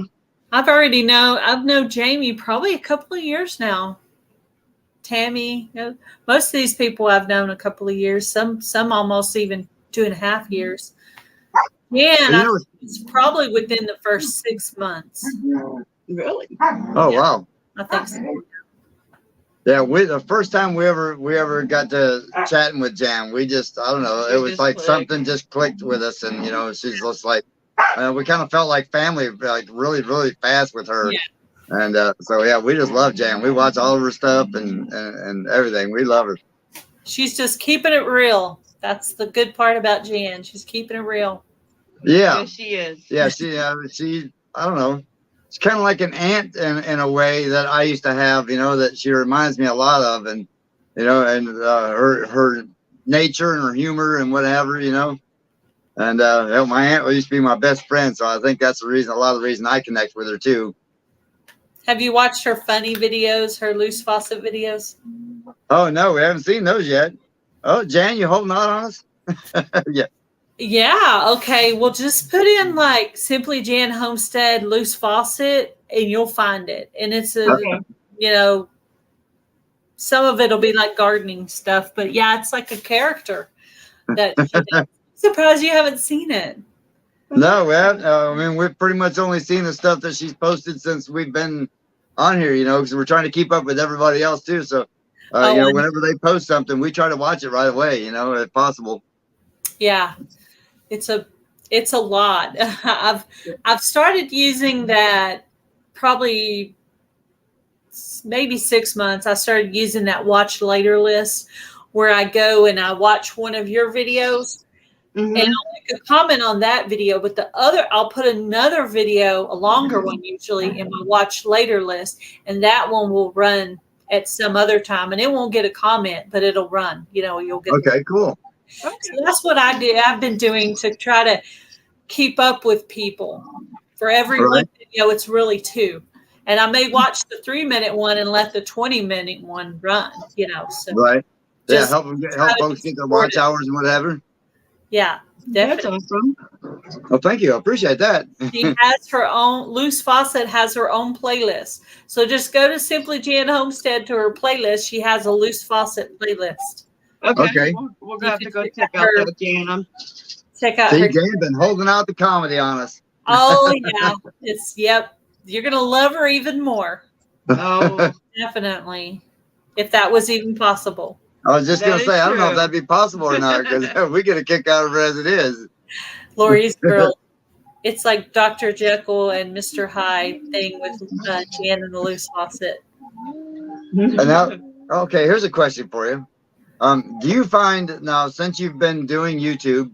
I've known Jamie probably a couple of years now. Tammy, most of these people I've known a couple of years, some almost even 2.5 years. Yeah, it's probably within the first 6 months. Really? Oh, yeah. Wow. I think so. Yeah, the first time we ever got to chatting with Jan, I don't know, it was like something just clicked with us, and she's just like, we kind of felt like family, like really, really fast with her. Yeah. And so yeah, we just love Jan. We watch all of her stuff and everything. We love her. She's just keeping it real. That's the good part about Jan. She's keeping it real. Yeah, she is. Yeah, she I don't know. It's kind of like an aunt in a way that I used to have, that she reminds me a lot of, and her nature and her humor and whatever, and my aunt used to be my best friend, so I think that's a lot of the reason I connect with her too. Have you watched her funny videos, her loose faucet videos? Oh no, we haven't seen those yet. Oh, Jan, you holding out on us? Yeah. Yeah. Okay. Well, just put in like Simply Jan Homestead loose faucet, and you'll find it. And it's a, some of it'll be like gardening stuff, but yeah, it's like a character that I'm surprised you haven't seen it. No, we have. I mean, we've pretty much only seen the stuff that she's posted since we've been on here, because we're trying to keep up with everybody else too. So, whenever they post something, we try to watch it right away, if possible. Yeah, it's a lot. I've started using that probably maybe 6 months. I started using that watch later list where I go and I watch one of your videos. And I'll make a comment on that video, but I'll put another video, a longer one usually, in my watch later list, and that one will run at some other time, and it won't get a comment, but it'll run. You'll get. Okay, cool. So that's what I do. I've been doing to try to keep up with people. For every one video, it's really 2, and I may watch the 3-minute one and let the 20-minute one run. So right. Yeah, help folks get their watch hours and whatever. Yeah, definitely. That's awesome. Well, thank you. I appreciate that. She has her own, Loose Faucet has her own playlist. So just go to Simply Jan Homestead to her playlist. She has a Loose Faucet playlist. Okay. We'll have to go check out that, Jan. Check out her. Jan's been holding out the comedy on us. Oh, yeah. Yep. You're going to love her even more. Oh, definitely. If that was even possible. I was just going to say, I don't know if that'd be possible or not, because we get a kick out of it as it is. Lori's girl. It's like Dr. Jekyll and Mr. Hyde thing with Jan and the Loose Faucet. And now, okay, here's a question for you. Do you find now, since you've been doing YouTube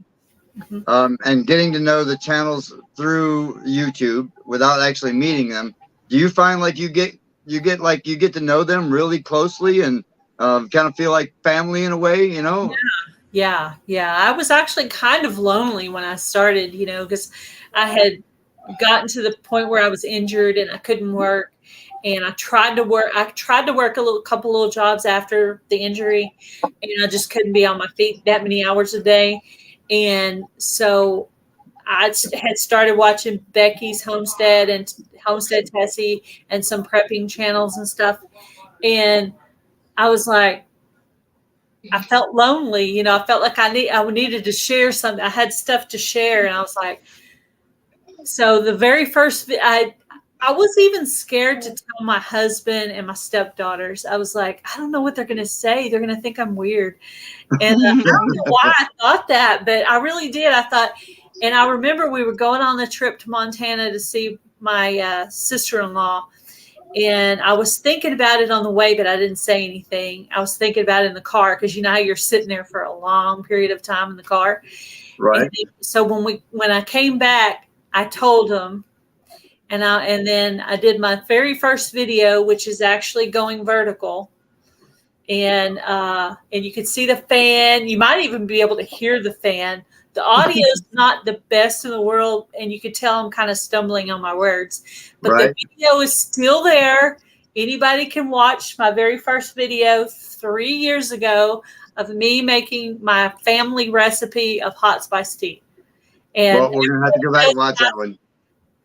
and getting to know the channels through YouTube without actually meeting them, do you find like you get to know them really closely and kind of feel like family in a way, Yeah. I was actually kind of lonely when I started, because I had gotten to the point where I was injured and I couldn't work. And I tried to work a couple little jobs after the injury, and I just couldn't be on my feet that many hours a day. And so I had started watching Becky's Homestead and Homestead Tessie and some prepping channels and stuff. And I was like, I felt lonely, I felt like I needed to share something. I had stuff to share, and I was like, so the very first, I was even scared to tell my husband and my stepdaughters. I was like, I don't know what they're going to say. They're going to think I'm weird. And I don't know why I thought that, but I really did. I thought, and I remember we were going on the trip to Montana to see my sister-in-law. And I was thinking about it on the way, but I didn't say anything. I was thinking about it in the car because you know how you're sitting there for a long period of time in the car. Right. And so when I came back, I told them, and then I did my very first video, which is actually going vertical. And you could see the fan. You might even be able to hear the fan. The audio is not the best in the world, and you could tell I'm kind of stumbling on my words. But the video is still there. Anybody can watch my very first video 3 years ago of me making my family recipe of hot spice tea. And well, we're going to have to go back and watch that one.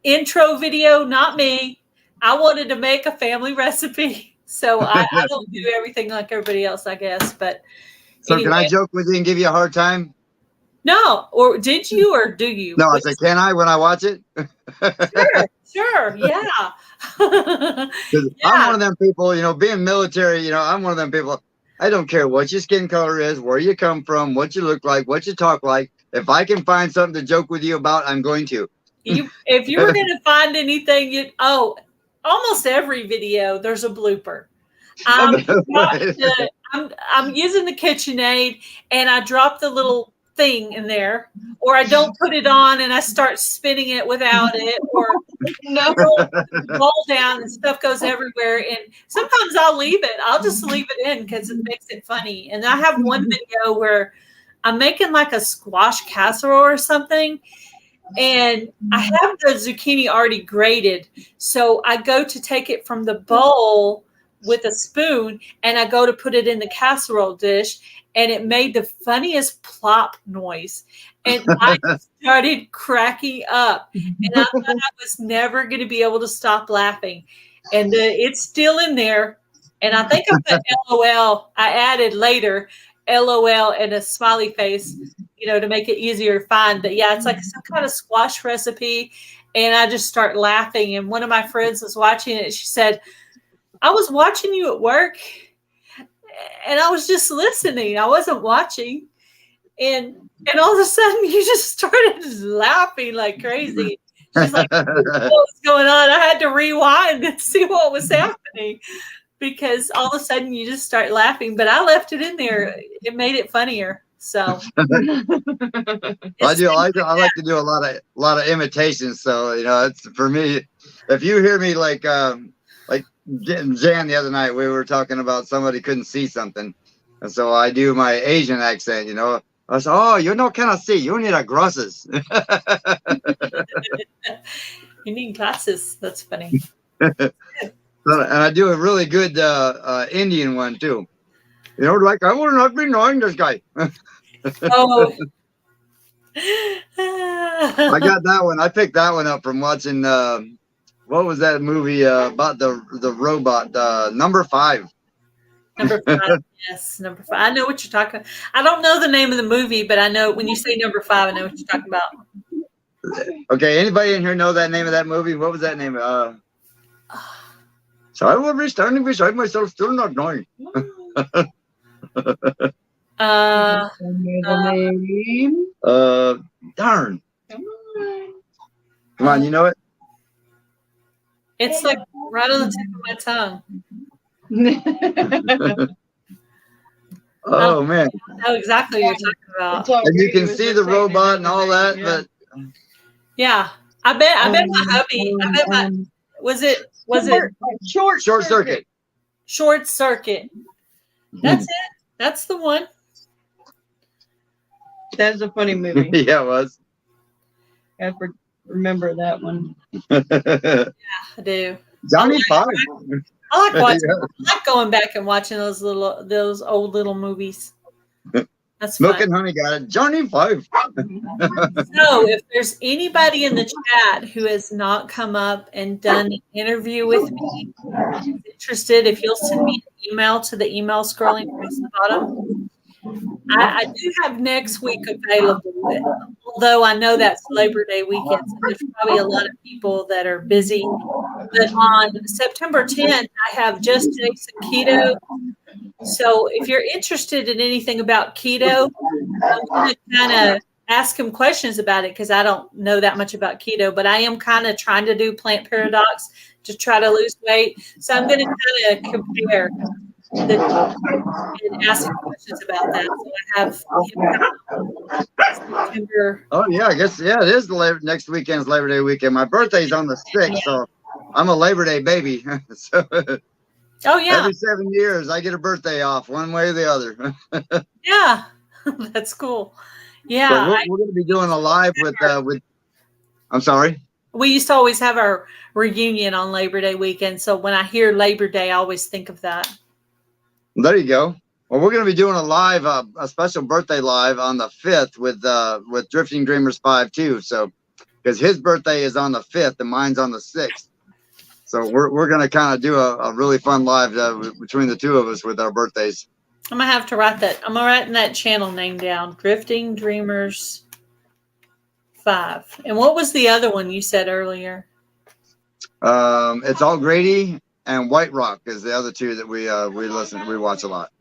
Intro video, not me. I wanted to make a family recipe. So I don't do everything like everybody else, I guess. But so anyway. Can I joke with you and give you a hard time? No, or did you, or do you? No, I said, can I when I watch it? Sure, yeah. I'm one of them people, being military, I'm one of them people. I don't care what your skin color is, where you come from, what you look like, what you talk like. If I can find something to joke with you about, I'm going to. If you were going to find anything, almost every video, there's a blooper. I'm using the KitchenAid, and I drop the little thing in there, or I don't put it on and I start spinning it without it, or roll down and stuff goes everywhere. And sometimes I'll leave it. I'll just leave it in because it makes it funny. And I have one video where I'm making like a squash casserole or something, and I have the zucchini already grated. So I go to take it from the bowl with a spoon, and I go to put it in the casserole dish, and it made the funniest plop noise. And I started cracking up, and I thought I was never going to be able to stop laughing. And it's still in there. And I think I put LOL. I added later LOL and a smiley face, to make it easier to find. But yeah, it's like some kind of squash recipe. And I just start laughing. And one of my friends was watching it. She said, I was watching you at work and I was just listening. I wasn't watching. And all of a sudden you just started laughing like crazy. She's like, what was going on? I had to rewind and see what was happening because all of a sudden you just start laughing. But I left it in there. It made it funnier. So I like to do a lot of imitations. So it's for me. If you hear me like Jan the other night, we were talking about somebody couldn't see something, and so I do my Asian accent. I said, "Oh, you cannot see. You need a glasses." You need glasses. That's funny. And I do a really good Indian one too. Like I will not be knowing this guy. Oh. I got that one. I picked that one up from watching what was that movie about the robot, Number 5. Number 5, yes, Number 5. I know what you're talking about. I don't know the name of the movie, but I know when you say Number 5, I know what you're talking about. Okay, anybody in here know that name of that movie? What was that name? So I will be standing beside myself, still not knowing. Darn. Come on, you know it? It's like right on the tip of my tongue. Oh man. I know exactly what you're talking about. And you can see the robot and all that, but yeah. I bet my hubby, was it Short Circuit. Short Circuit. That's it. That's the one. That's a funny movie. Yeah, it was. I remember that one. Yeah, I do. Johnny Five. I like watching. I like going back and watching those old little movies. That's fun. Milk and Honey got it. Johnny Five. So, if there's anybody in the chat who has not come up and done an interview with me, interested, if you'll send me an email to the email scrolling across the bottom. I do have next week available, although I know that's Labor Day weekend, so there's probably a lot of people that are busy. But on September 10th, I have Just Jason Keto. So if you're interested in anything about keto, I'm going to kind of ask him questions about it because I don't know that much about keto, but I am kind of trying to do Plant Paradox to try to lose weight. So I'm going to kind of compare and ask questions about that. So I have September. Oh yeah, I guess it is next weekend's Labor Day weekend. My birthday's on the 6th, so I'm a Labor Day baby. So oh yeah, every 7 years I get a birthday off, one way or the other. Yeah, that's cool. Yeah, so we're going to be doing a live with. I'm sorry. We used to always have our reunion on Labor Day weekend, so when I hear Labor Day, I always think of that. There you go. Well, we're going to be doing a live, a special birthday live on the 5th with Drifting Dreamers 5 too. So, because his birthday is on the 5th and mine's on the 6th. So we're going to kind of do a really fun live between the two of us with our birthdays. I'm going to have to write that. I'm writing that channel name down. Drifting Dreamers 5. And what was the other one you said earlier? It's All Grady and White Rock is the other two that we watch a lot.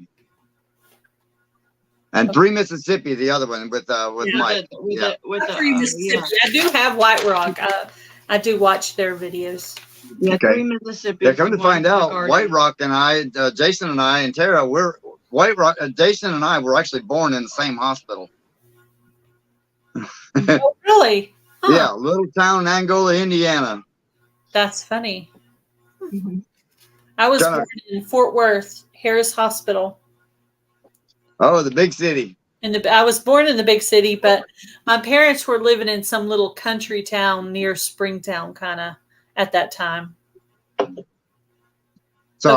And Three Mississippi, the other one with Mike. Three Mississippi. Yeah. I do have White Rock. I do watch their videos. Yeah, okay. Three Mississippi. Yeah, come to find out, White Rock and I, Jason and I, and Tara, Jason and I were actually born in the same hospital. Oh, really? Huh. Yeah, little town, Angola, Indiana. That's funny. Mm-hmm. I was born in Fort Worth, Harris Hospital. Oh, the big city. I was born in the big city, but my parents were living in some little country town near Springtown, kind of at that time. So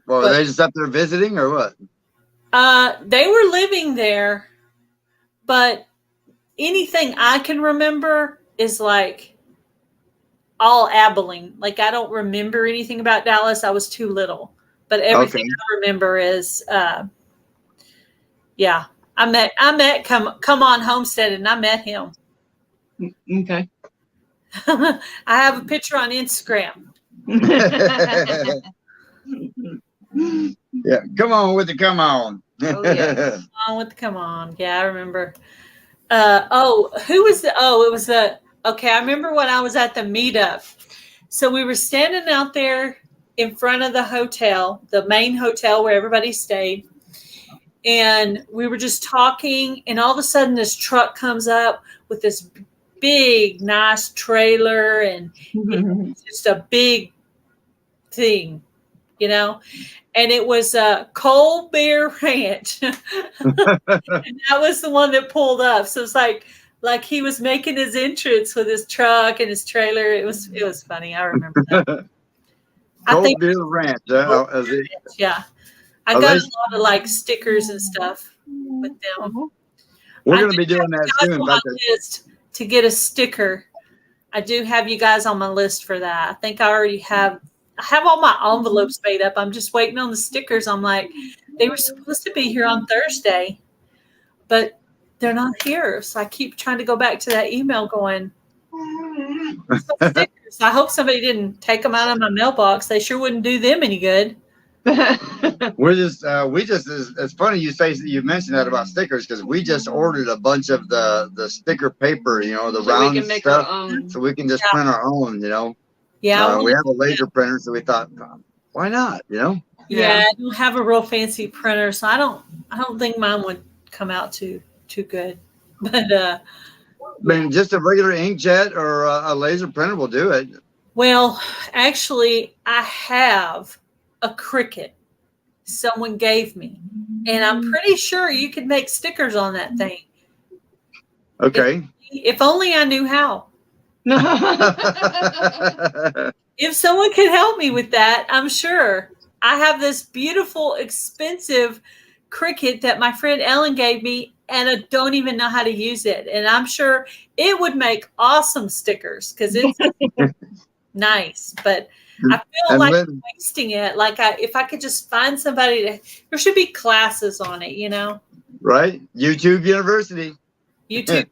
were they just up there visiting or what? They were living there, but anything I can remember is like all Abilene. Like I don't remember anything about Dallas. I was too little. but everything I remember is, yeah, I met Come On Homestead, and I met him. Okay. I have a picture on Instagram. Yeah, come on with the come on. Oh, yeah. Come on with the come on. Yeah, I remember. Who was the? Oh, it was the. Okay, I remember when I was at the meetup. So we were standing out there in front of the hotel, the main hotel where everybody stayed, and we were just talking. And all of a sudden, this truck comes up with this big, nice trailer, and it's just a big thing, you know. And it was a Cold Bear Ranch. And that was the one that pulled up. So it's like he was making his entrance with his truck and his trailer. It was funny. I remember that. Cold Beer Ranch. Yeah. I got a lot of like stickers and stuff with them. We're going to be doing that soon. On my list to get a sticker. I do have you guys on my list for that. I think I already have. I have all my envelopes made up. I'm just waiting on the stickers. I'm like, they were supposed to be here on Thursday, but they're not here. So I keep trying to go back to that email going, stickers. I hope somebody didn't take them out of my mailbox. They sure wouldn't do them any good. It's funny you mentioned that about stickers, because we just ordered a bunch of the sticker paper, you know, the round stuff, so we can just print our own, you know. Yeah, we have a laser printer, so we thought, why not? You know. Yeah, I don't have a real fancy printer, so I don't think mine would come out too good. But I mean, just a regular inkjet or a laser printer will do it. Well, actually, I have a Cricut someone gave me, and I'm pretty sure you could make stickers on that thing. Okay. If only I knew how. If someone could help me with that, I'm sure. I have this beautiful, expensive Cricut that my friend Ellen gave me, and I don't even know how to use it. And I'm sure it would make awesome stickers because it's nice. But I feel like I'm wasting it. Like if I could just find somebody there should be classes on it, you know? Right. YouTube University. YouTube.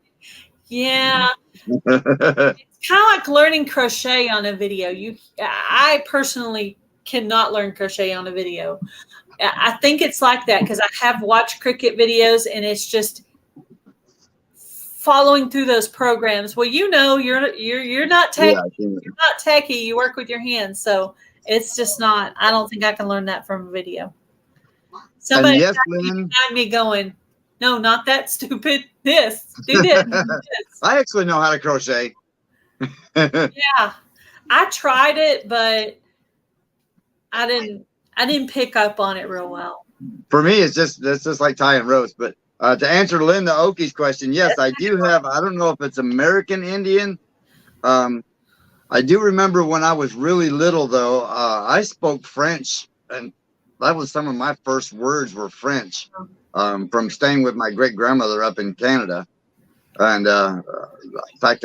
Yeah. It's kind of like learning crochet on a video. I personally cannot learn crochet on a video. I think it's like that because I have watched Cricut videos, and it's just following through those programs. Well, you know, you're not techie. Yeah, you're not techie. You work with your hands, so it's just not. I don't think I can learn that from a video. Somebody behind me going, "No, not that stupid. This, do this." I actually know how to crochet. Yeah, I tried it, but I didn't pick up on it real well. For me, it's just like tying ropes. But to answer Linda Oki's question, yes, I do have. I don't know if it's American Indian. I do remember when I was really little, though. I spoke French, and that was some of my first words were French. From staying with my great grandmother up in Canada, and in fact,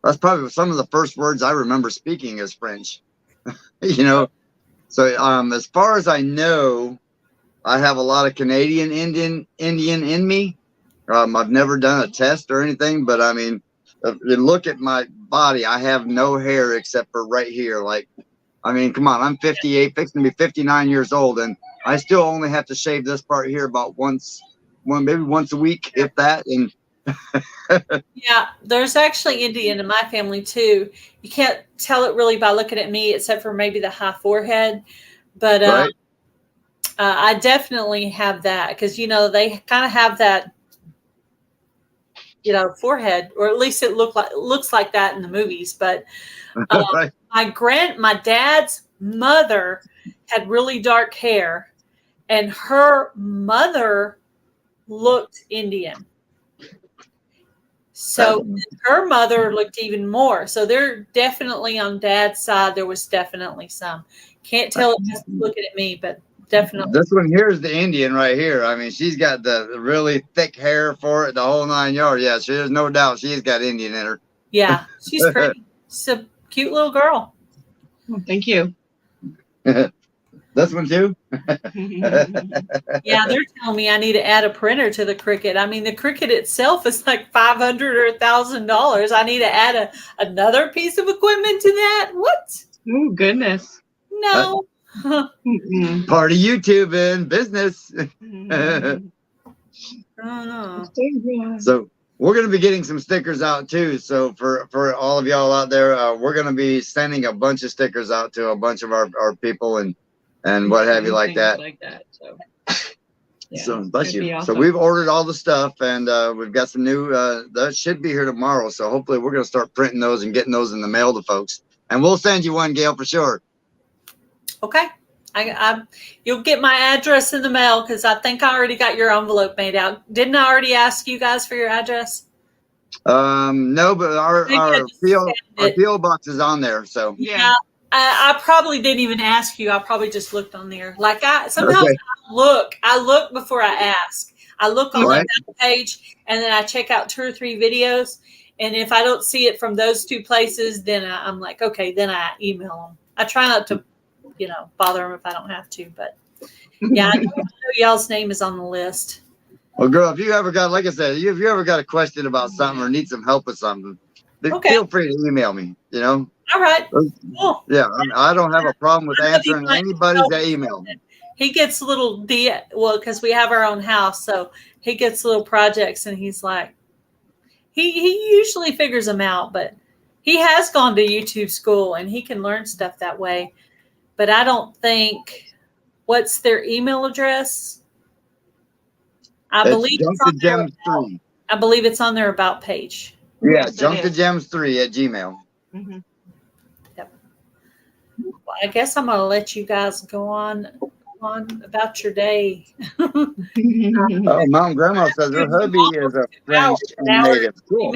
that's probably some of the first words I remember speaking is French. You know, so as far as I know, I have a lot of Canadian Indian in me. I've never done a test or anything, but I mean, if you look at my body, I have no hair except for right here. Like, I mean, come on, I'm 58, fixing to be 59 years old, and I still only have to shave this part here about maybe once a week, if that. And yeah, there's actually Indian in my family too. You can't tell it really by looking at me, except for maybe the high forehead. But right. I definitely have that because, you know, they kind of have that, you know, forehead, or at least it looks like that in the movies. But right. My dad's mother had really dark hair, and her mother looked Indian. So her mother looked even more. So they're definitely on dad's side. There was definitely some. Can't tell it just looking at me, but definitely. This one here is the Indian right here. I mean, she's got the really thick hair for it, the whole 9 yards. Yeah, there's no doubt she's got Indian in her. Yeah, she's pretty. She's a cute little girl. Well, thank you. The This one too? Yeah, they're telling me I need to add a printer to the Cricut. I mean, the Cricut itself is like $500 or $1,000. I need to add another piece of equipment to that. What? Oh, goodness. No. Part of YouTube and business. I don't know. So we're going to be getting some stickers out too. So for all of y'all out there, we're going to be sending a bunch of stickers out to a bunch of our people and what have you like that. So, yeah, so bless you. Awesome. So we've ordered all the stuff and we've got some new, that should be here tomorrow. So hopefully we're going to start printing those and getting those in the mail to folks. And we'll send you one, Gail, for sure. Okay. You'll get my address in the mail because I think I already got your envelope made out. Didn't I already ask you guys for your address? No, but our PO box is on there. So yeah, I probably didn't even ask you. I probably just looked on there. Like sometimes okay. I look before I ask. I look on the page and then I check out 2 or 3 videos. And if I don't see it from those 2 places, then I'm like, okay, then I email them. I try not to, bother them if I don't have to. But yeah, I know y'all's name is on the list. Well, girl, if you ever got, like I said, if you ever got a question about something or need some help with something, feel free to email me, All right. Cool. Yeah, I don't have a problem with answering anybody's email. He gets little, because we have our own house, so he gets little projects, and he's like, he usually figures them out, but he has gone to YouTube school, and he can learn stuff that way. But I don't think, what's their email address? I believe it's on their about page. Yeah, junktojemsh3@gmail. Mm-hmm. Yep. Well, I guess I'm going to let you guys go on about your day. Mom Grandma says her hubby is a French and native. Cool.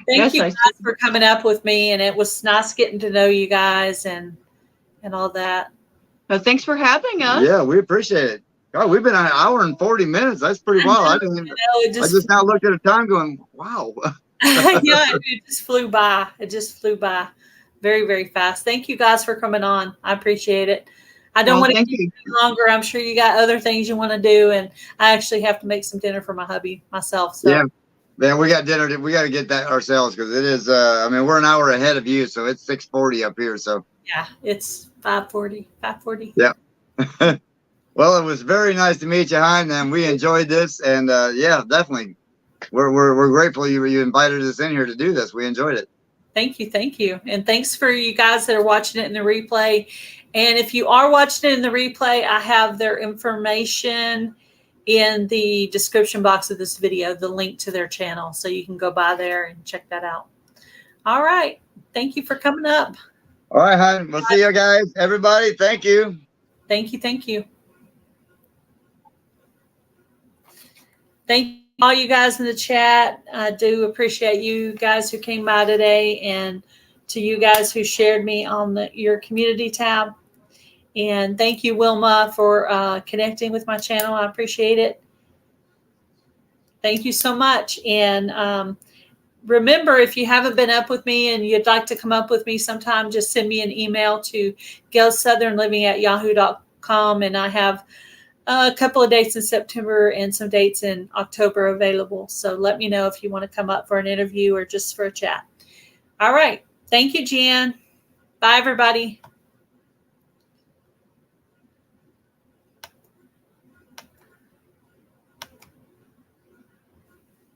Thank you guys for coming up with me, and it was nice getting to know you guys and all that. Well, thanks for having us. Yeah, we appreciate it. God, we've been an hour and 40 minutes. That's pretty wild. I just now looked at the time going, wow. Yeah, it just flew by. It just flew by very, very fast. Thank you guys for coming on. I appreciate it. I don't want to keep you longer. I'm sure you got other things you want to do, and I actually have to make some dinner for my hubby myself. So. Yeah. Man, we got dinner. We got to get that ourselves because it is, we're an hour ahead of you, so it's 6:40 up here. So yeah, it's 5:40. Yeah. Well, it was very nice to meet you, Hein, and we enjoyed this. And yeah, definitely, we're grateful you invited us in here to do this. We enjoyed it. Thank you, and thanks for you guys that are watching it in the replay. And if you are watching it in the replay, I have their information in the description box of this video, the link to their channel, so you can go by there and check that out. All right, thank you for coming up. All right, Hein. We'll see you guys, everybody. Thank you. Thank you. Thank you, all you guys in the chat. I do appreciate you guys who came by today, and to you guys who shared me on your community tab. And thank you, Wilma, for connecting with my channel. I appreciate it. Thank you so much. And remember, if you haven't been up with me and you'd like to come up with me sometime, just send me an email to gailssouthernliving@yahoo.com. And I have a couple of dates in September and some dates in October available. So let me know if you want to come up for an interview or just for a chat. All right. Thank you, Jan. Bye, everybody.